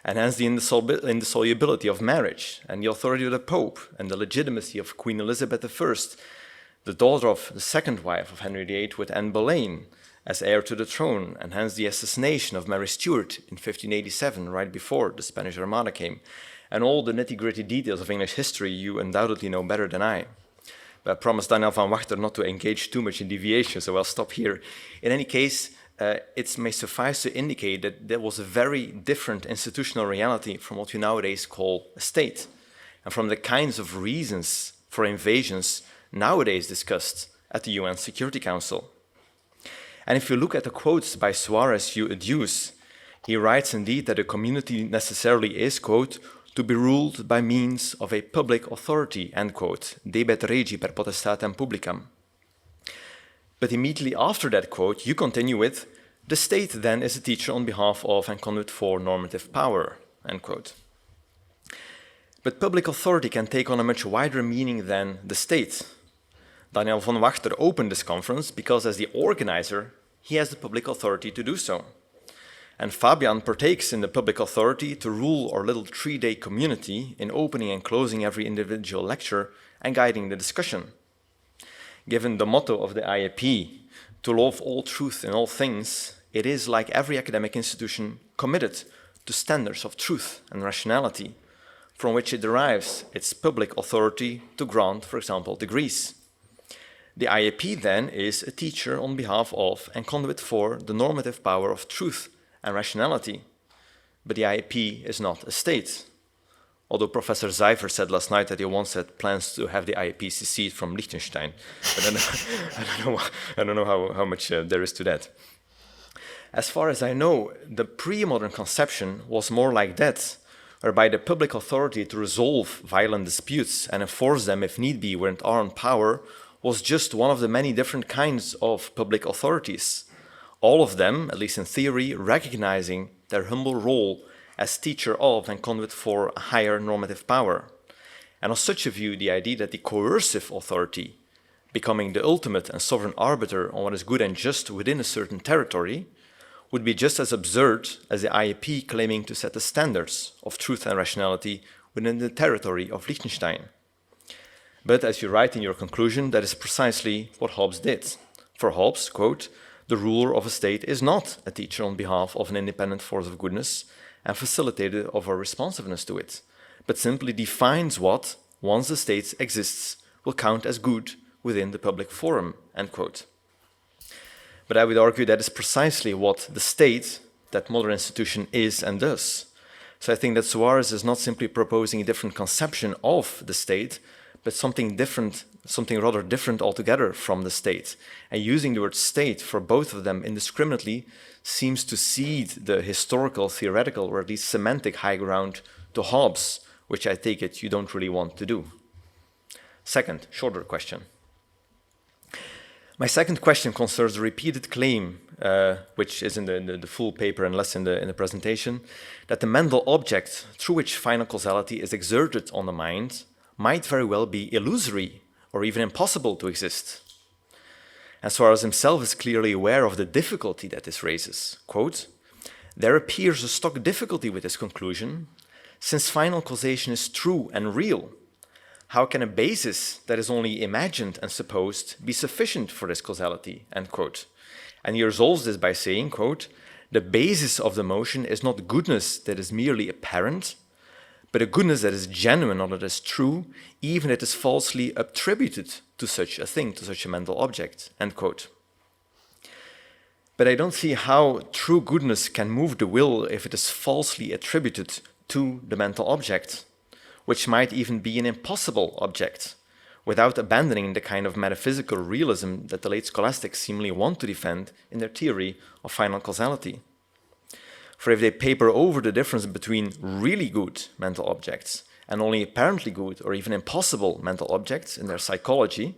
and hence the indissolubility of marriage and the authority of the Pope and the legitimacy of Queen Elizabeth I, the daughter of the second wife of Henry VIII with Anne Boleyn, as heir to the throne, and hence the assassination of Mary Stuart in 1587, right before the Spanish Armada came. And all the nitty-gritty details of English history you undoubtedly know better than I. But I promised Daniel van Wachter not to engage too much in deviation, so I'll stop here. In any case, it may suffice to indicate that there was a very different institutional reality from what we nowadays call a state, and from the kinds of reasons for invasions nowadays discussed at the UN Security Council. And if you look at the quotes by Suarez you adduce, he writes indeed that a community necessarily is, quote, to be ruled by means of a public authority, end quote, debet regi per potestatem publicam. But immediately after that quote, you continue with, the state then is a teacher on behalf of and conduit for normative power, end quote. But public authority can take on a much wider meaning than the state. Daniel van Wachter opened this conference because as the organizer, he has the public authority to do so. And Fabian partakes in the public authority to rule our little 3-day community in opening and closing every individual lecture and guiding the discussion. Given the motto of the IAP, to love all truth in all things, it is, like every academic institution, committed to standards of truth and rationality, from which it derives its public authority to grant, for example, degrees. The IAP then is a teacher on behalf of and conduit for the normative power of truth and rationality. But the IAP is not a state. Although Professor Zyver said last night that he once had plans to have the IAP secede from Liechtenstein. But I don't know how much there is to that. As far as I know, the pre-modern conception was more like that, whereby the public authority to resolve violent disputes and enforce them if need be with armed power was just one of the many different kinds of public authorities, all of them, at least in theory, recognizing their humble role as teacher of and conduit for a higher normative power. And on such a view, the idea that the coercive authority, becoming the ultimate and sovereign arbiter on what is good and just within a certain territory, would be just as absurd as the IAP claiming to set the standards of truth and rationality within the territory of Liechtenstein. But as you write in your conclusion, that is precisely what Hobbes did. For Hobbes, quote, "The ruler of a state is not a teacher on behalf of an independent force of goodness and facilitator of our responsiveness to it, but simply defines what, once the state exists, will count as good within the public forum," end quote. But I would argue that is precisely what the state, that modern institution, is and does. So I think that Suarez is not simply proposing a different conception of the state, but something different, something rather different altogether from the state. And using the word state for both of them indiscriminately seems to cede the historical, theoretical, or at least semantic high ground to Hobbes, which I take it you don't really want to do. Second, shorter question. My second question concerns the repeated claim, which is in the full paper and less in the presentation, that the mental object through which final causality is exerted on the mind might very well be illusory or even impossible to exist. And Suarez himself is clearly aware of the difficulty that this raises. Quote, "There appears a stock difficulty with this conclusion, since final causation is true and real. How can a basis that is only imagined and supposed be sufficient for this causality?" End quote. And he resolves this by saying, quote, "The basis of the motion is not goodness that is merely apparent, but a goodness that is genuine or that is true, even if it is falsely attributed to such a thing, to such a mental object," end quote. But I don't see how true goodness can move the will if it is falsely attributed to the mental object, which might even be an impossible object, without abandoning the kind of metaphysical realism that the late scholastics seemingly want to defend in their theory of final causality. For if they paper over the difference between really good mental objects and only apparently good or even impossible mental objects in their psychology,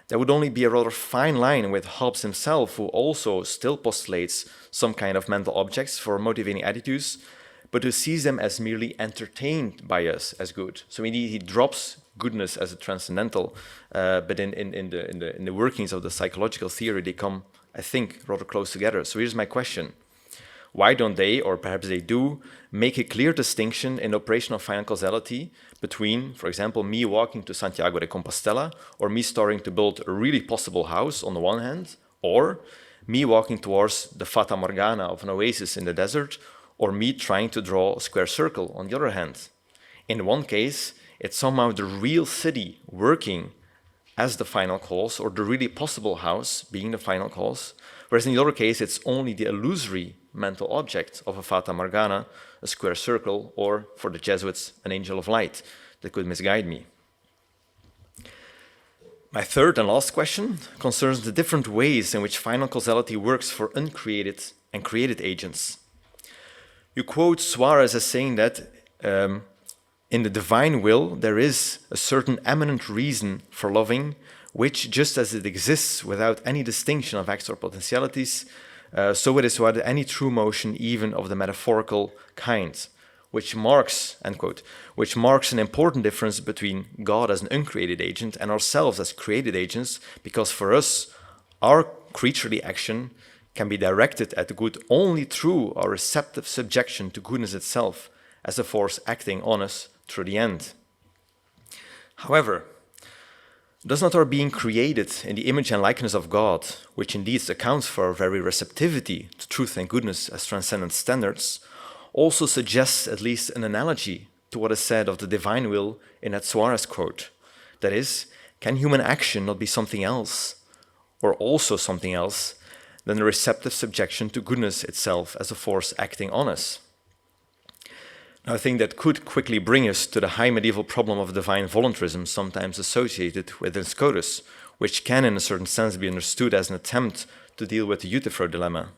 there would only be a rather fine line with Hobbes himself, who also still postulates some kind of mental objects for motivating attitudes, but who sees them as merely entertained by us as good. So indeed, he drops goodness as a transcendental, but in the workings of the psychological theory, they come, I think, rather close together. So here's my question. Why don't they, or perhaps they do, make a clear distinction in the operation of final causality between, for example, me walking to Santiago de Compostela, or me starting to build a really possible house on the one hand, or me walking towards the Fata Morgana of an oasis in the desert, or me trying to draw a square circle on the other hand? In one case, it's somehow the real city working as the final cause, or the really possible house being the final cause, whereas in the other case, it's only the illusory mental object of a Fata Morgana, a square circle, or, for the Jesuits, an angel of light that could misguide me. My third and last question concerns the different ways in which final causality works for uncreated and created agents. You quote Suarez as saying that in the divine will, there is a certain eminent reason for loving, which, just as it exists without any distinction of acts or potentialities, so it is without any true motion, even of the metaphorical kind, which marks, end quote, which marks an important difference between God as an uncreated agent and ourselves as created agents, because for us, our creaturely action can be directed at good only through our receptive subjection to goodness itself as a force acting on us through the end. However, does not our being created in the image and likeness of God, which indeed accounts for our very receptivity to truth and goodness as transcendent standards, also suggests at least an analogy to what is said of the divine will in that Suarez quote? That is, can human action not be something else, or also something else, than the receptive subjection to goodness itself as a force acting on us? Now, I think that could quickly bring us to the high medieval problem of divine voluntarism, sometimes associated with Scotus, which can in a certain sense be understood as an attempt to deal with the Euthyphro dilemma.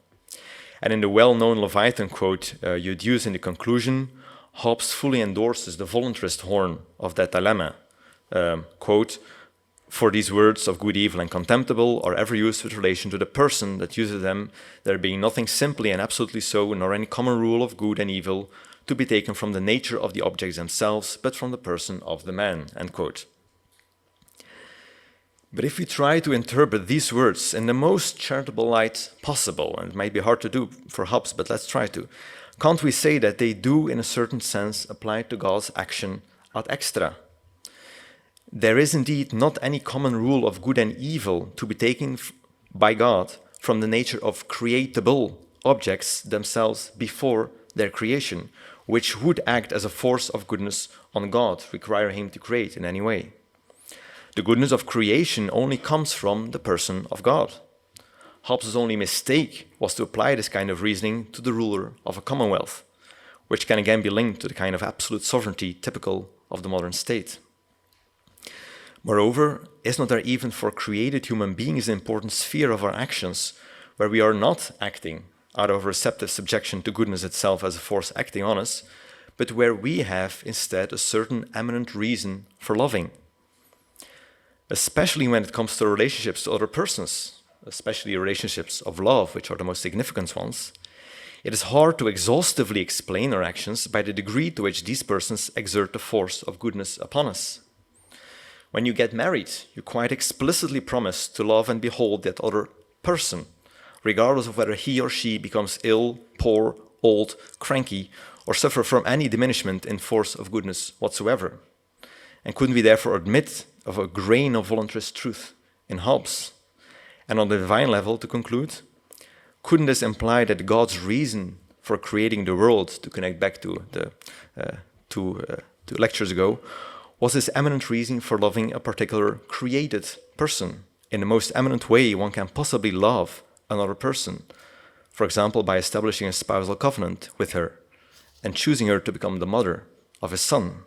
And in the well-known Leviathan quote you use in the conclusion, Hobbes fully endorses the voluntarist horn of that dilemma. Quote, For these words of good, evil, and contemptible are ever used with relation to the person that uses them, there being nothing simply and absolutely so, nor any common rule of good and evil, to be taken from the nature of the objects themselves, but from the person of the man." End quote. But if we try to interpret these words in the most charitable light possible, and it might be hard to do for Hobbes, but let's try to, can't we say that they do, in a certain sense, apply to God's action ad extra? There is indeed not any common rule of good and evil to be taken by God from the nature of creatable objects themselves before their creation, which would act as a force of goodness on God, require him to create in any way. The goodness of creation only comes from the person of God. Hobbes' only mistake was to apply this kind of reasoning to the ruler of a commonwealth, which can again be linked to the kind of absolute sovereignty typical of the modern state. Moreover, is not there even for created human beings an important sphere of our actions where we are not acting out of receptive subjection to goodness itself as a force acting on us, but where we have instead a certain eminent reason for loving? Especially when it comes to relationships to other persons, especially relationships of love, which are the most significant ones, it is hard to exhaustively explain our actions by the degree to which these persons exert the force of goodness upon us. When you get married, you quite explicitly promise to love and behold that other person, regardless of whether he or she becomes ill, poor, old, cranky, or suffer from any diminishment in force of goodness whatsoever. And couldn't we therefore admit of a grain of voluntarist truth in Hobbes? And on the divine level, to conclude, couldn't this imply that God's reason for creating the world, to connect back to the two lectures ago, was his eminent reason for loving a particular created person in the most eminent way one can possibly love another person, for example, by establishing a spousal covenant with her and choosing her to become the mother of his son?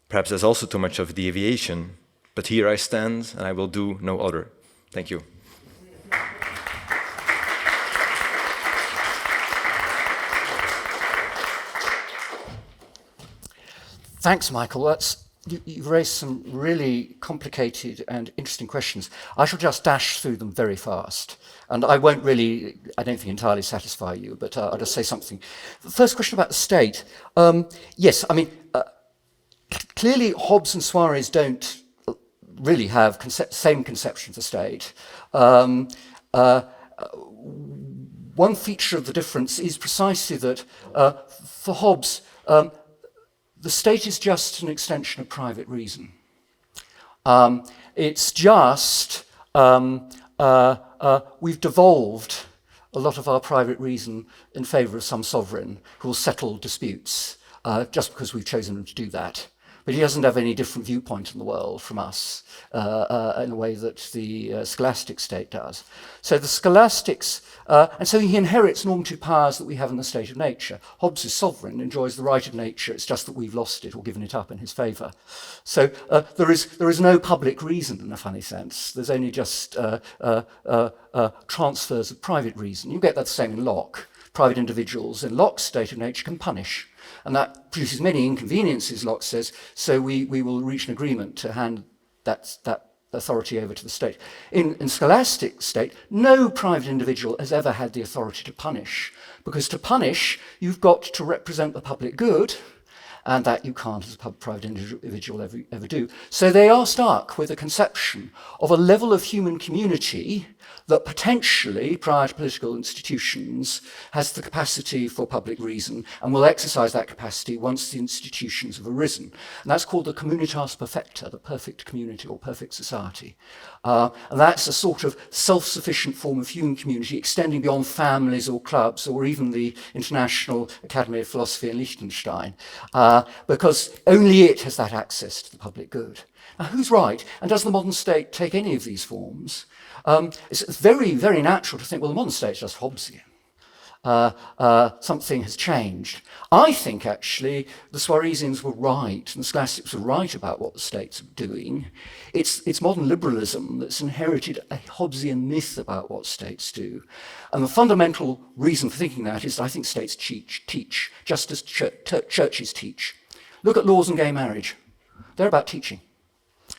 Perhaps there's also too much of deviation, but here I stand and I will do no other. Thank you. Thanks, Michaël. You've raised some really complicated and interesting questions. I shall just dash through them very fast. And I don't think entirely satisfy you, but I'll just say something. The first question about the state. Yes, I mean, clearly Hobbes and Suarez don't really have same conception of the state. One feature of the difference is precisely that for Hobbes, the state is just an extension of private reason. It's just, we've devolved a lot of our private reason in favour of some sovereign who will settle disputes just because we've chosen him to do that. But he doesn't have any different viewpoint on the world from us in a way that the scholastic state does. So the scholastics, and so he inherits normative powers that we have in the state of nature. Hobbes is sovereign, enjoys the right of nature, it's just that we've lost it or given it up in his favour. So there is no public reason in a funny sense. There's only just transfers of private reason. You get that the same in Locke. Private individuals in Locke's state of nature can punish. And that produces many inconveniences, Locke says, so we will reach an agreement to hand that authority over to the state. In scholastic state, no private individual has ever had the authority to punish, because to punish, you've got to represent the public good, and that you can't as a private individual ever do. So they are stuck with a conception of a level of human community that potentially, prior to political institutions, has the capacity for public reason and will exercise that capacity once the institutions have arisen. And that's called the communitas perfecta, the perfect community or perfect society. And that's a sort of self-sufficient form of human community extending beyond families or clubs or even the International Academy of Philosophy in Liechtenstein, because only it has that access to the public good. Now, who's right? And does the modern state take any of these forms? It's very, very natural to think, well, the modern state is just Hobbesian. Something has changed. I think, actually, the Suarezians were right, and the scholastics were right about what the states are doing. It's modern liberalism that's inherited a Hobbesian myth about what states do. And the fundamental reason for thinking that is I think states teach just as churches teach. Look at laws on gay marriage. They're about teaching.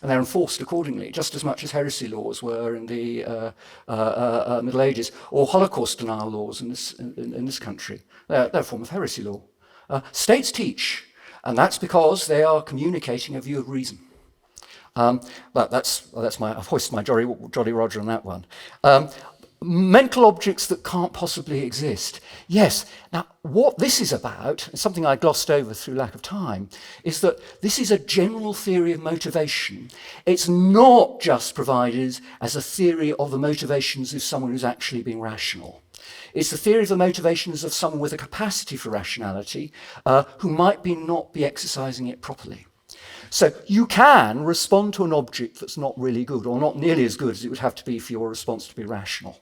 and they're enforced accordingly, just as much as heresy laws were in the Middle Ages, or Holocaust denial laws in this country. They're a form of heresy law. States teach, and that's because they are communicating a view of reason. But I've hoisted my Jolly Roger on that one. Mental objects that can't possibly exist. Yes, now what this is about, and something I glossed over through lack of time, is that this is a general theory of motivation. It's not just provided as a theory of the motivations of someone who's actually being rational. It's the theory of the motivations of someone with a capacity for rationality who might not be exercising it properly. So you can respond to an object that's not really good, or not nearly as good as it would have to be for your response to be rational.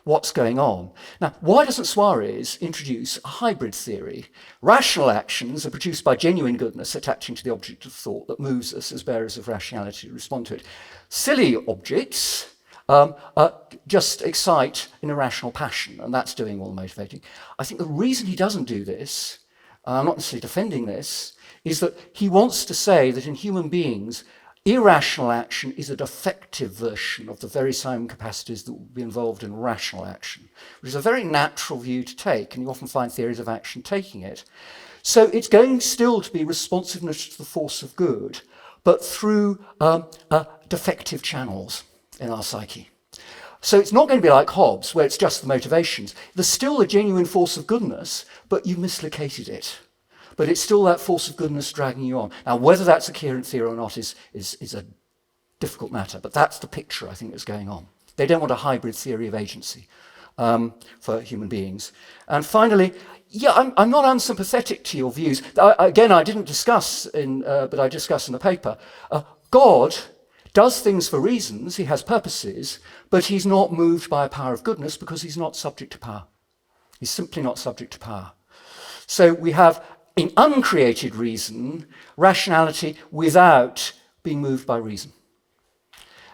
What's going on? Now, why doesn't Suarez introduce a hybrid theory? Rational actions are produced by genuine goodness attaching to the object of thought that moves us as bearers of rationality to respond to it. Silly objects just excite an irrational passion, and that's doing all the motivating. I think the reason he doesn't do this, I'm not necessarily defending this, is that he wants to say that in human beings, irrational action is a defective version of the very same capacities that will be involved in rational action, which is a very natural view to take, and you often find theories of action taking it. So it's going still to be responsiveness to the force of good, but through defective channels in our psyche. So it's not going to be like Hobbes, where it's just the motivations. There's still a genuine force of goodness, but you've mislocated it. But it's still that force of goodness dragging you on. Now, whether that's a coherent theory or not is a difficult matter, but that's the picture I think that's going on. They don't want a hybrid theory of agency for human beings. And finally, yeah, I'm not unsympathetic to your views. I didn't discuss but I discuss in the paper. God does things for reasons, he has purposes, but he's not moved by a power of goodness because he's not subject to power. He's simply not subject to power. So we have, in uncreated reason, rationality without being moved by reason.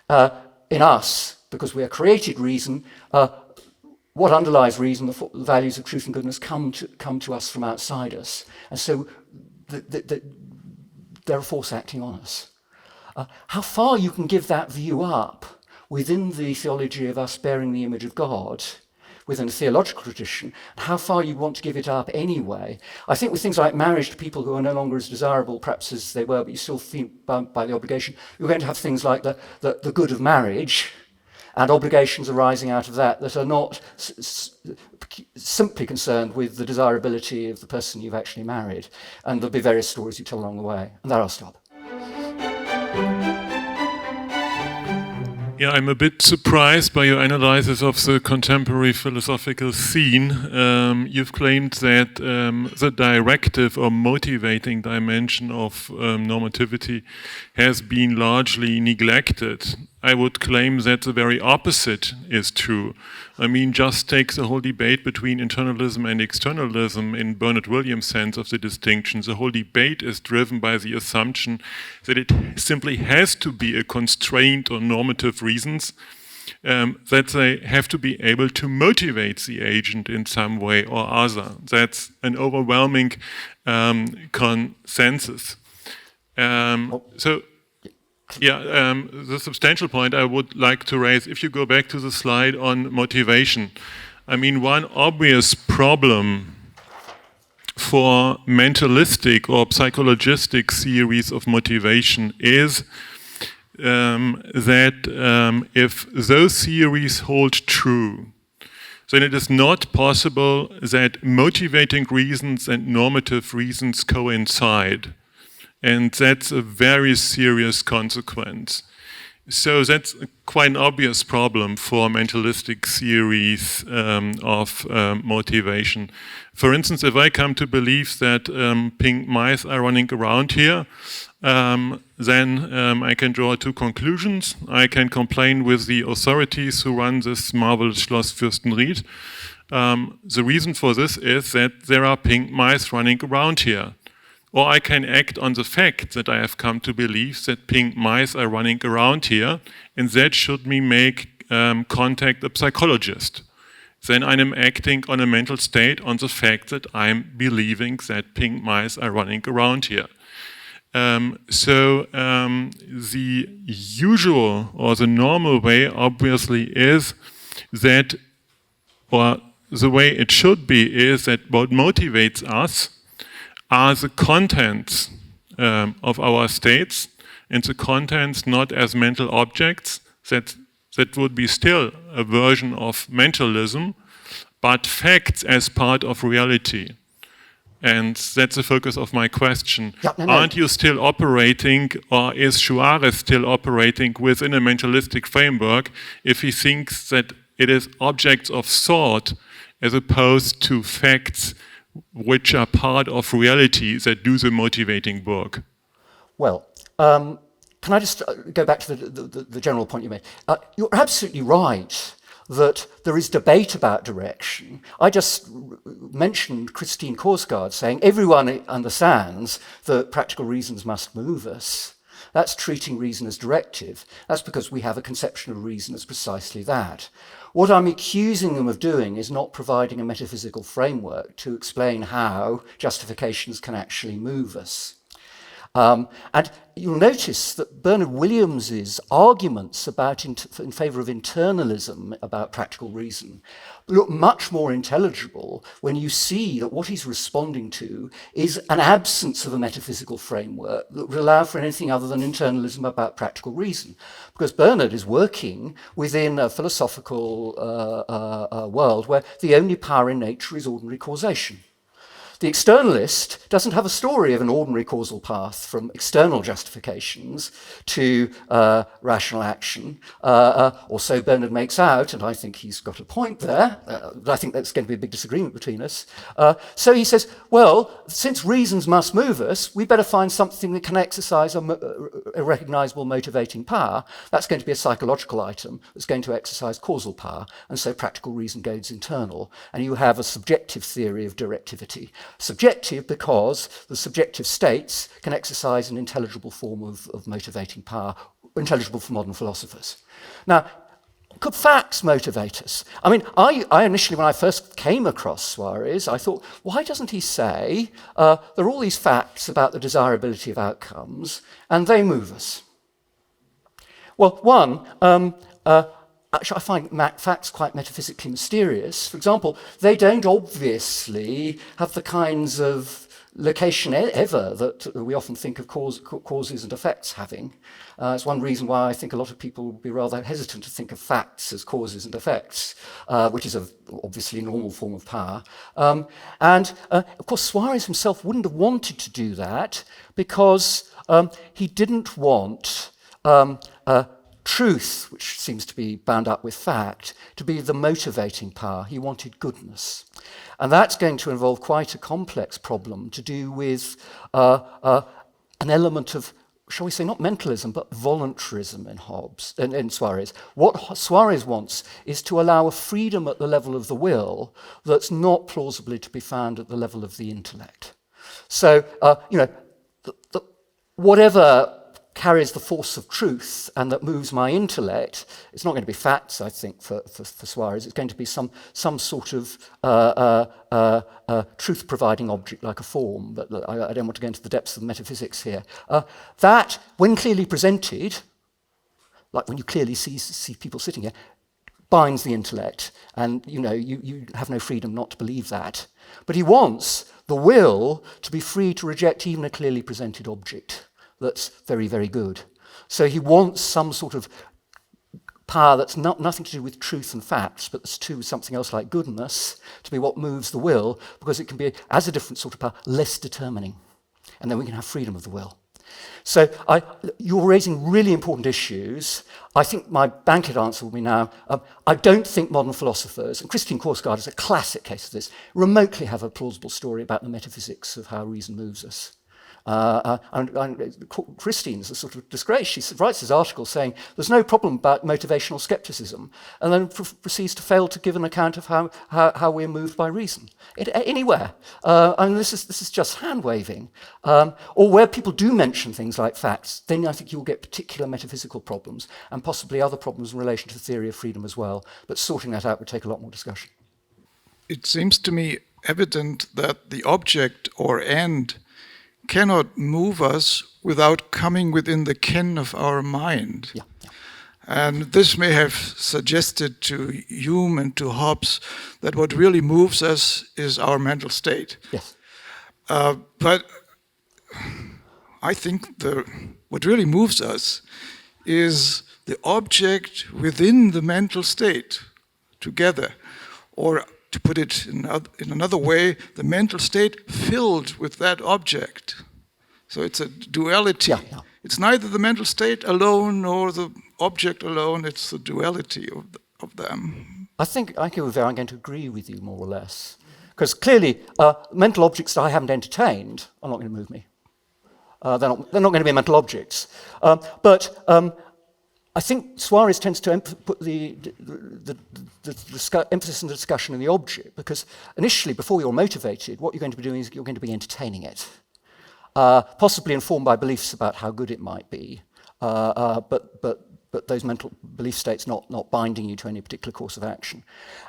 In us, because we are created reason, what underlies reason, the values of truth and goodness, come to us from outside us. And so they're a force acting on us. How far you can give that view up within the theology of us bearing the image of God, within a theological tradition, and how far you want to give it up anyway. I think with things like marriage to people who are no longer as desirable perhaps as they were, but you still feel bound by the obligation, you're going to have things like the good of marriage and obligations arising out of that are not simply concerned with the desirability of the person you've actually married. And there'll be various stories you tell along the way. And there I'll stop. Yeah, I'm a bit surprised by your analysis of the contemporary philosophical scene. You've claimed that the directive or motivating dimension of normativity has been largely neglected. I would claim that the very opposite is true. I mean, just take the whole debate between internalism and externalism in Bernard Williams' sense of the distinction. The whole debate is driven by the assumption that it simply has to be a constraint on normative reasons, that they have to be able to motivate the agent in some way or other. That's an overwhelming consensus. The substantial point I would like to raise, if you go back to the slide on motivation, I mean, one obvious problem for mentalistic or psychologistic theories of motivation is that if those theories hold true, then it is not possible that motivating reasons and normative reasons coincide. And that's a very serious consequence. So that's quite an obvious problem for mentalistic theories of motivation. For instance, if I come to believe that pink mice are running around here, then I can draw two conclusions. I can complain with the authorities who run this marvelous Schloss Fürstenried. The reason for this is that there are pink mice running around here. Or I can act on the fact that I have come to believe that pink mice are running around here, and that should me make contact a psychologist. Then I am acting on a mental state on the fact that I'm believing that pink mice are running around here. The usual or the normal way obviously is that, or the way it should be is that what motivates us are the contents of our states, and the contents not as mental objects. That would be still a version of mentalism, but facts as part of reality. And that's the focus of my question. Yeah, no. Aren't you still operating, or is Suarez still operating within a mentalistic framework if he thinks that it is objects of thought as opposed to facts which are part of reality that do the motivating work? Well, can I just go back to the general point you made? You're absolutely right that there is debate about direction. I just mentioned Christine Korsgaard saying everyone understands that practical reasons must move us. That's treating reason as directive. That's because we have a conception of reason as precisely that. What I'm accusing them of doing is not providing a metaphysical framework to explain how justifications can actually move us. And you'll notice that Bernard Williams's arguments about in favour of internalism about practical reason look much more intelligible when you see that what he's responding to is an absence of a metaphysical framework that would allow for anything other than internalism about practical reason. Because Bernard is working within a philosophical world where the only power in nature is ordinary causation. The externalist doesn't have a story of an ordinary causal path from external justifications to rational action, or so Bernard makes out, and I think he's got a point there, but I think that's going to be a big disagreement between us. So he says, well, since reasons must move us, we better find something that can exercise a recognisable motivating power. That's going to be a psychological item that's going to exercise causal power, and so practical reason goes internal, and you have a subjective theory of directivity. Subjective because the subjective states can exercise an intelligible form of motivating power, intelligible for modern philosophers. Now, could facts motivate us? I mean, I initially, when I first came across Suarez, I thought, why doesn't he say there are all these facts about the desirability of outcomes, and they move us? Well, one, actually, I find facts quite metaphysically mysterious. For example, they don't obviously have the kinds of location ever that we often think of causes and effects having. It's one reason why I think a lot of people would be rather hesitant to think of facts as causes and effects, which is obviously a normal form of power. And of course, Suarez himself wouldn't have wanted to do that because he didn't want truth, which seems to be bound up with fact, to be the motivating power. He wanted goodness. And that's going to involve quite a complex problem to do with an element of, shall we say, not mentalism, but voluntarism in Hobbes, in Suarez. What Suarez wants is to allow a freedom at the level of the will that's not plausibly to be found at the level of the intellect. So, whatever carries the force of truth and that moves my intellect, it's not going to be facts, I think, for Suarez. It's going to be some sort of truth-providing object like a form, but I don't want to go into the depths of metaphysics here. That, when clearly presented, like when you clearly see people sitting here, binds the intellect, and you have no freedom not to believe that. But he wants the will to be free to reject even a clearly presented object that's very, very good. So he wants some sort of power that's nothing to do with truth and facts, but that's to do with something else like goodness, to be what moves the will, because it can be, as a different sort of power, less determining. And then we can have freedom of the will. So you're raising really important issues. I think my blanket answer will be now, I don't think modern philosophers, and Christine Korsgaard is a classic case of this, remotely have a plausible story about the metaphysics of how reason moves us. And Christine's a sort of disgrace. She writes this article saying there's no problem about motivational skepticism, and then proceeds to fail to give an account of how we're moved by reason anywhere. And this is just hand waving. Or where people do mention things like facts, then I think you'll get particular metaphysical problems and possibly other problems in relation to the theory of freedom as well. But sorting that out would take a lot more discussion. It seems to me evident that the object or end cannot move us without coming within the ken of our mind. Yeah, yeah. And this may have suggested to Hume and to Hobbes that what really moves us is our mental state. Yes. But I think what really moves us is the object within the mental state together. Or to put it in another way, the mental state filled with that object. So it's a duality. Yeah, yeah. It's neither the mental state alone nor the object alone, it's the duality of them. I think I'm going to agree with you more or less. Because clearly, mental objects that I haven't entertained are not going to move me. They're not going to be mental objects. But I think Suarez tends to put the emphasis in the discussion in the object, because initially, before you're motivated, what you're going to be doing is you're going to be entertaining it. Possibly informed by beliefs about how good it might be, but those mental belief states not binding you to any particular course of action.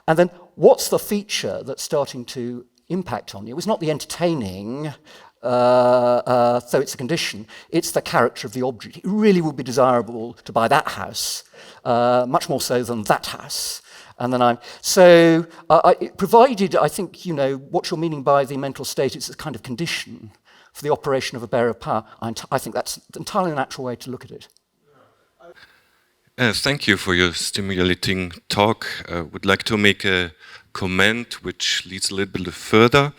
And then what's the feature that's starting to impact on you? It's not the entertaining, so it's a condition, it's the character of the object. It really would be desirable to buy that house, much more so than that house. And then provided, I think, what you're meaning by the mental state is a kind of condition for the operation of a bearer of power, I think that's entirely a natural way to look at it. Thank you for your stimulating talk. I would like to make a comment which leads a little bit further.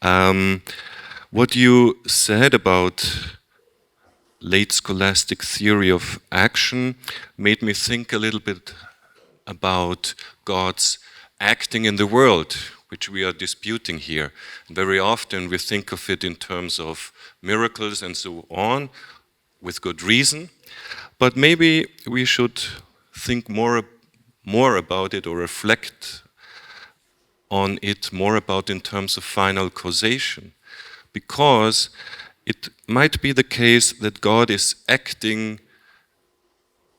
What you said about late scholastic theory of action made me think a little bit about God's acting in the world, which we are disputing here. Very often we think of it in terms of miracles and so on, with good reason. But maybe we should think more about it, or reflect on it more about in terms of final causation. Because it might be the case that God is acting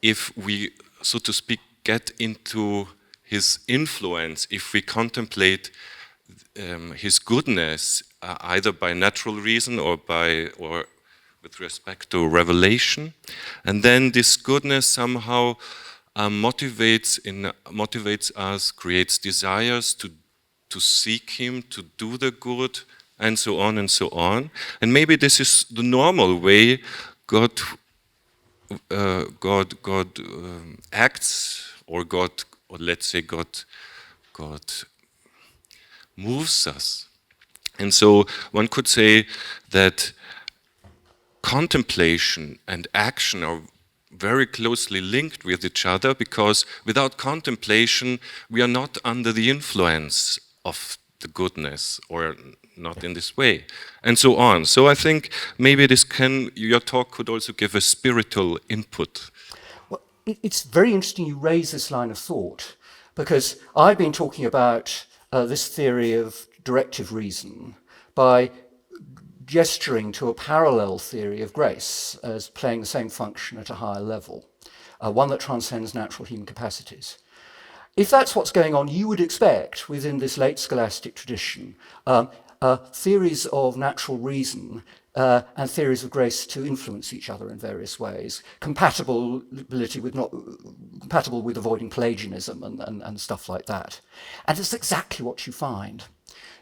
if we, so to speak, get into his influence, if we contemplate his goodness, either by natural reason or with respect to revelation, and then this goodness somehow motivates us, creates desires to seek him, to do the good, and so on and so on. And maybe this is the normal way God acts, or let's say God moves us. And so one could say that contemplation and action are very closely linked with each other, because without contemplation we are not under the influence of the goodness, or not in this way, and so on. So I think maybe your talk could also give a spiritual input. Well, it's very interesting you raise this line of thought, because I've been talking about this theory of directive reason by gesturing to a parallel theory of grace as playing the same function at a higher level, one that transcends natural human capacities. If that's what's going on, you would expect within this late scholastic tradition theories of natural reason and theories of grace to influence each other in various ways, compatible with avoiding Pelagianism and stuff like that. And it's exactly what you find.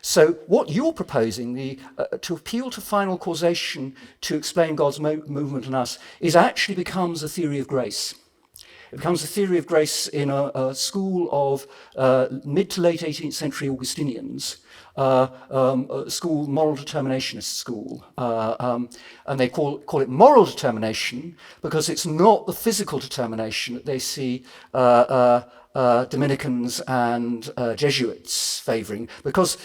So what you're proposing, to appeal to final causation to explain God's movement in us, is becomes a theory of grace. It becomes a theory of grace in a school of mid to late 18th century Augustinians, a school, moral determinationist school. And they call it moral determination because it's not the physical determination that they see Dominicans and Jesuits favouring, because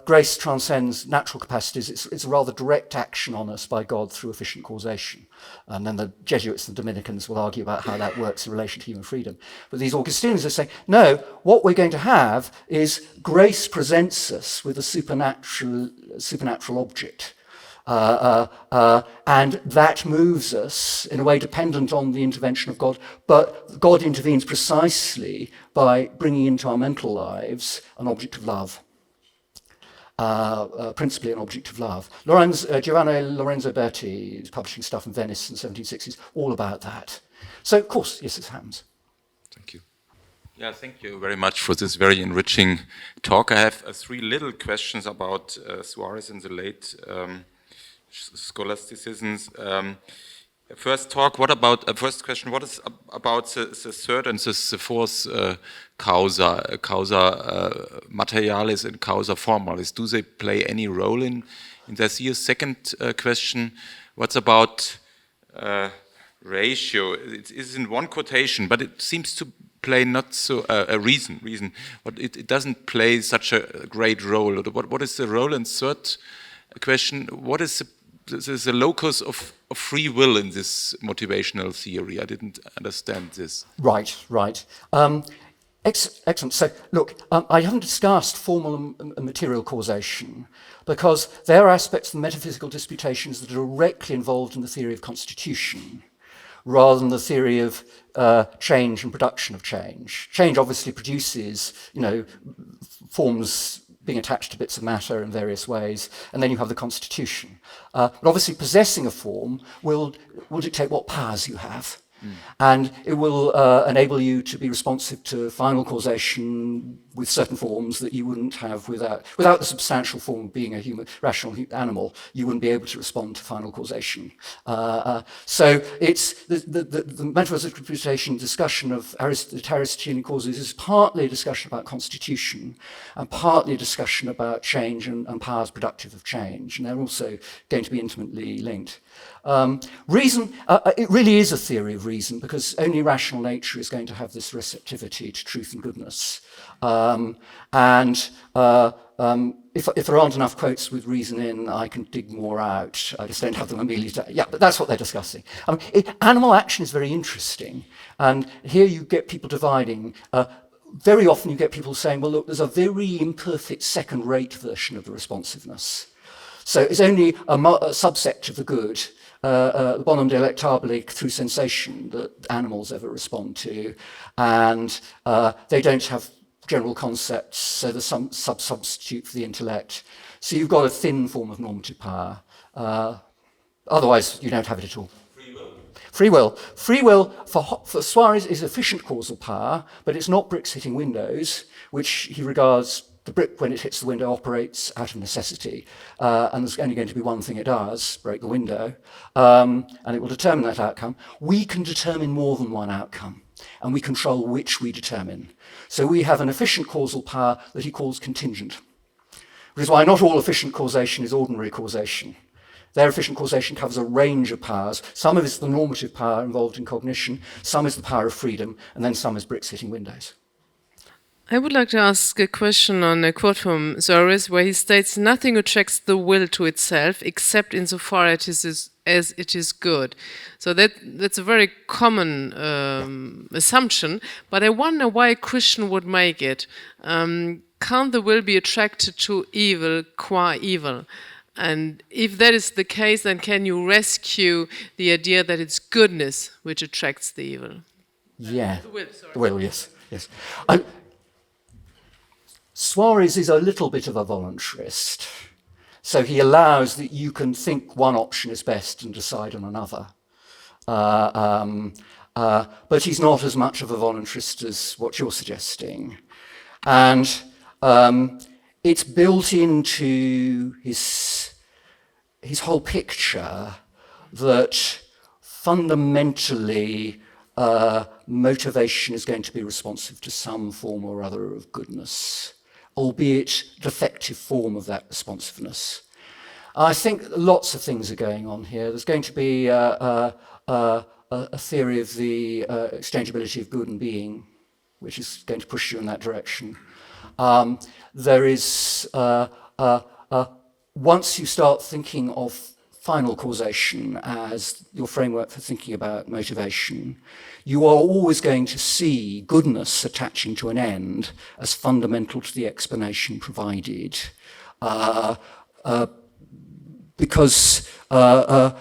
grace transcends natural capacities. It's a rather direct action on us by God through efficient causation. And then the Jesuits and Dominicans will argue about how that works in relation to human freedom. But these Augustinians are saying, no, what we're going to have is grace presents us with a supernatural object. And that moves us in a way dependent on the intervention of God, but God intervenes precisely by bringing into our mental lives an object of love. principally an object of love. Giovanni Lorenzo Berti is publishing stuff in Venice in the 1760s, all about that. So, of course, yes, it happens. Thank you. Yeah, thank you very much for this very enriching talk. I have 3 little questions about Suarez and the late scholasticisms. First question, what is about the third and the fourth causa materialis and causa formalis? Do they play any role in this here? Second question, what's about ratio? It is in one quotation, but it seems to play not so a reason, but it doesn't play such a great role. What is the role? And third question, what is the locus of free will in this motivational theory? I didn't understand this. Right. Excellent. So, look, I haven't discussed formal and material causation because there are aspects of the metaphysical disputations that are directly involved in the theory of constitution, rather than the theory of change and production of change. Change obviously produces, forms being attached to bits of matter in various ways, and then you have the constitution. But obviously possessing a form will dictate what powers you have. And it will enable you to be responsive to final causation with certain forms that you wouldn't have without the substantial form of being a rational animal. You wouldn't be able to respond to final causation. So it's the metaphysical interpretation discussion of Aristotelian causes is partly a discussion about constitution and partly a discussion about change and powers productive of change. And they're also going to be intimately linked. Reason, it really is a theory of reason because only rational nature is going to have this receptivity to truth and goodness. If there aren't enough quotes with reason in, I can dig more out. I just don't have them immediately. Yeah, but that's what they're discussing. Animal action is very interesting. And here you get people dividing. Very often you get people saying, well, look, there's a very imperfect second-rate version of the responsiveness. So it's only a subset of the good, the bonum delectabile through sensation that animals ever respond to, and they don't have general concepts, so there's some substitute for the intellect. So you've got a thin form of normative power. Otherwise, you don't have it at all. Free will. Free will for Suarez is efficient causal power, but it's not bricks hitting windows, which he regards the brick, when it hits the window, operates out of necessity. And there's only going to be one thing it does, break the window, and it will determine that outcome. We can determine more than one outcome, and we control which we determine. So we have an efficient causal power that he calls contingent, which is why not all efficient causation is ordinary causation. Their efficient causation covers a range of powers. Some of it is the normative power involved in cognition, some is the power of freedom, and then some is bricks hitting windows. I would like to ask a question on a quote from Suarez where he states, "Nothing attracts the will to itself except insofar as it is good." So that's a very common assumption, but I wonder why a Christian would make it. Can't the will be attracted to evil qua evil? And if that is the case, then can you rescue the idea that it's goodness which attracts the evil? Yeah. The will, sorry. The will, yes. Suarez is a little bit of a voluntarist. So he allows that you can think one option is best and decide on another. But he's not as much of a voluntarist as what you're suggesting. And it's built into his whole picture that fundamentally motivation is going to be responsive to some form or other of goodness, albeit defective form of that responsiveness. I think lots of things are going on here. There's going to be a theory of the exchangeability of good and being, which is going to push you in that direction. There is, once you start thinking of final causation as your framework for thinking about motivation, you are always going to see goodness attaching to an end as fundamental to the explanation provided. Because I'm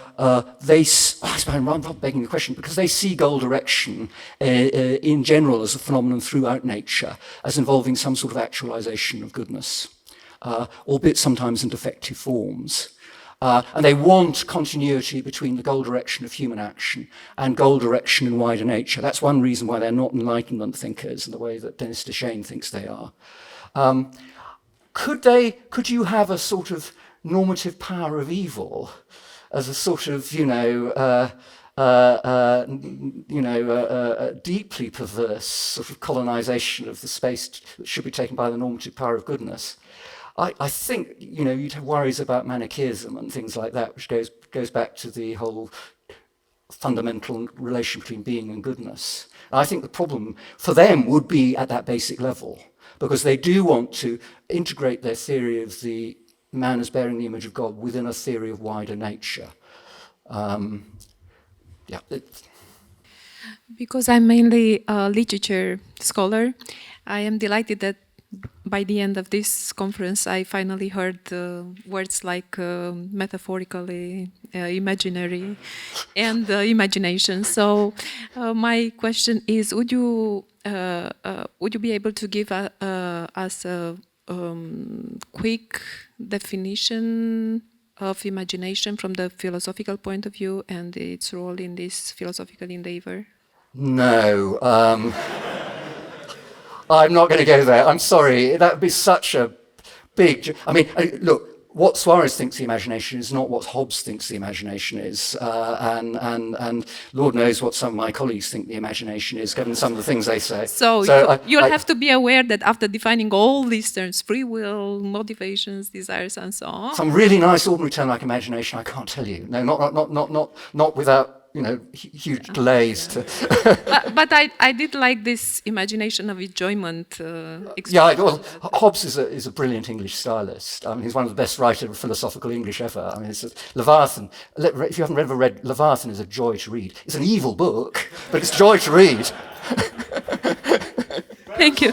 begging the question, because they see goal direction in general as a phenomenon throughout nature, as involving some sort of actualization of goodness. albeit sometimes in defective forms. And they want continuity between the goal direction of human action and goal direction in wider nature. That's one reason why they're not Enlightenment thinkers in the way that Denis Deschênes thinks they are. Could you have a sort of normative power of evil as a sort of, deeply perverse sort of colonization of the space that should be taken by the normative power of goodness? I think, you'd have worries about Manichaeism and things like that, which goes back to the whole fundamental relation between being and goodness. And I think the problem for them would be at that basic level, because they do want to integrate their theory of the man as bearing the image of God within a theory of wider nature. Because I'm mainly a literature scholar, I am delighted that by the end of this conference, I finally heard words like metaphorically, imaginary, and imagination. So my question is: would you be able to give us a quick definition of imagination from the philosophical point of view and its role in this philosophical endeavor? No. I'm not going to go there. I'm sorry. That would be such a big... look, what Suarez thinks the imagination is not what Hobbes thinks the imagination is. And Lord knows what some of my colleagues think the imagination is, given some of the things they say. So you'll have to be aware that after defining all these terms, free will, motivations, desires, and so on... Some really nice ordinary term like imagination, I can't tell you. No, not without... huge delays to... but I did like this imagination of enjoyment. Hobbes is a brilliant English stylist. He's one of the best writers of philosophical English ever. Leviathan. If you haven't ever read Leviathan, is a joy to read. It's an evil book, but it's joy to read. Thank you.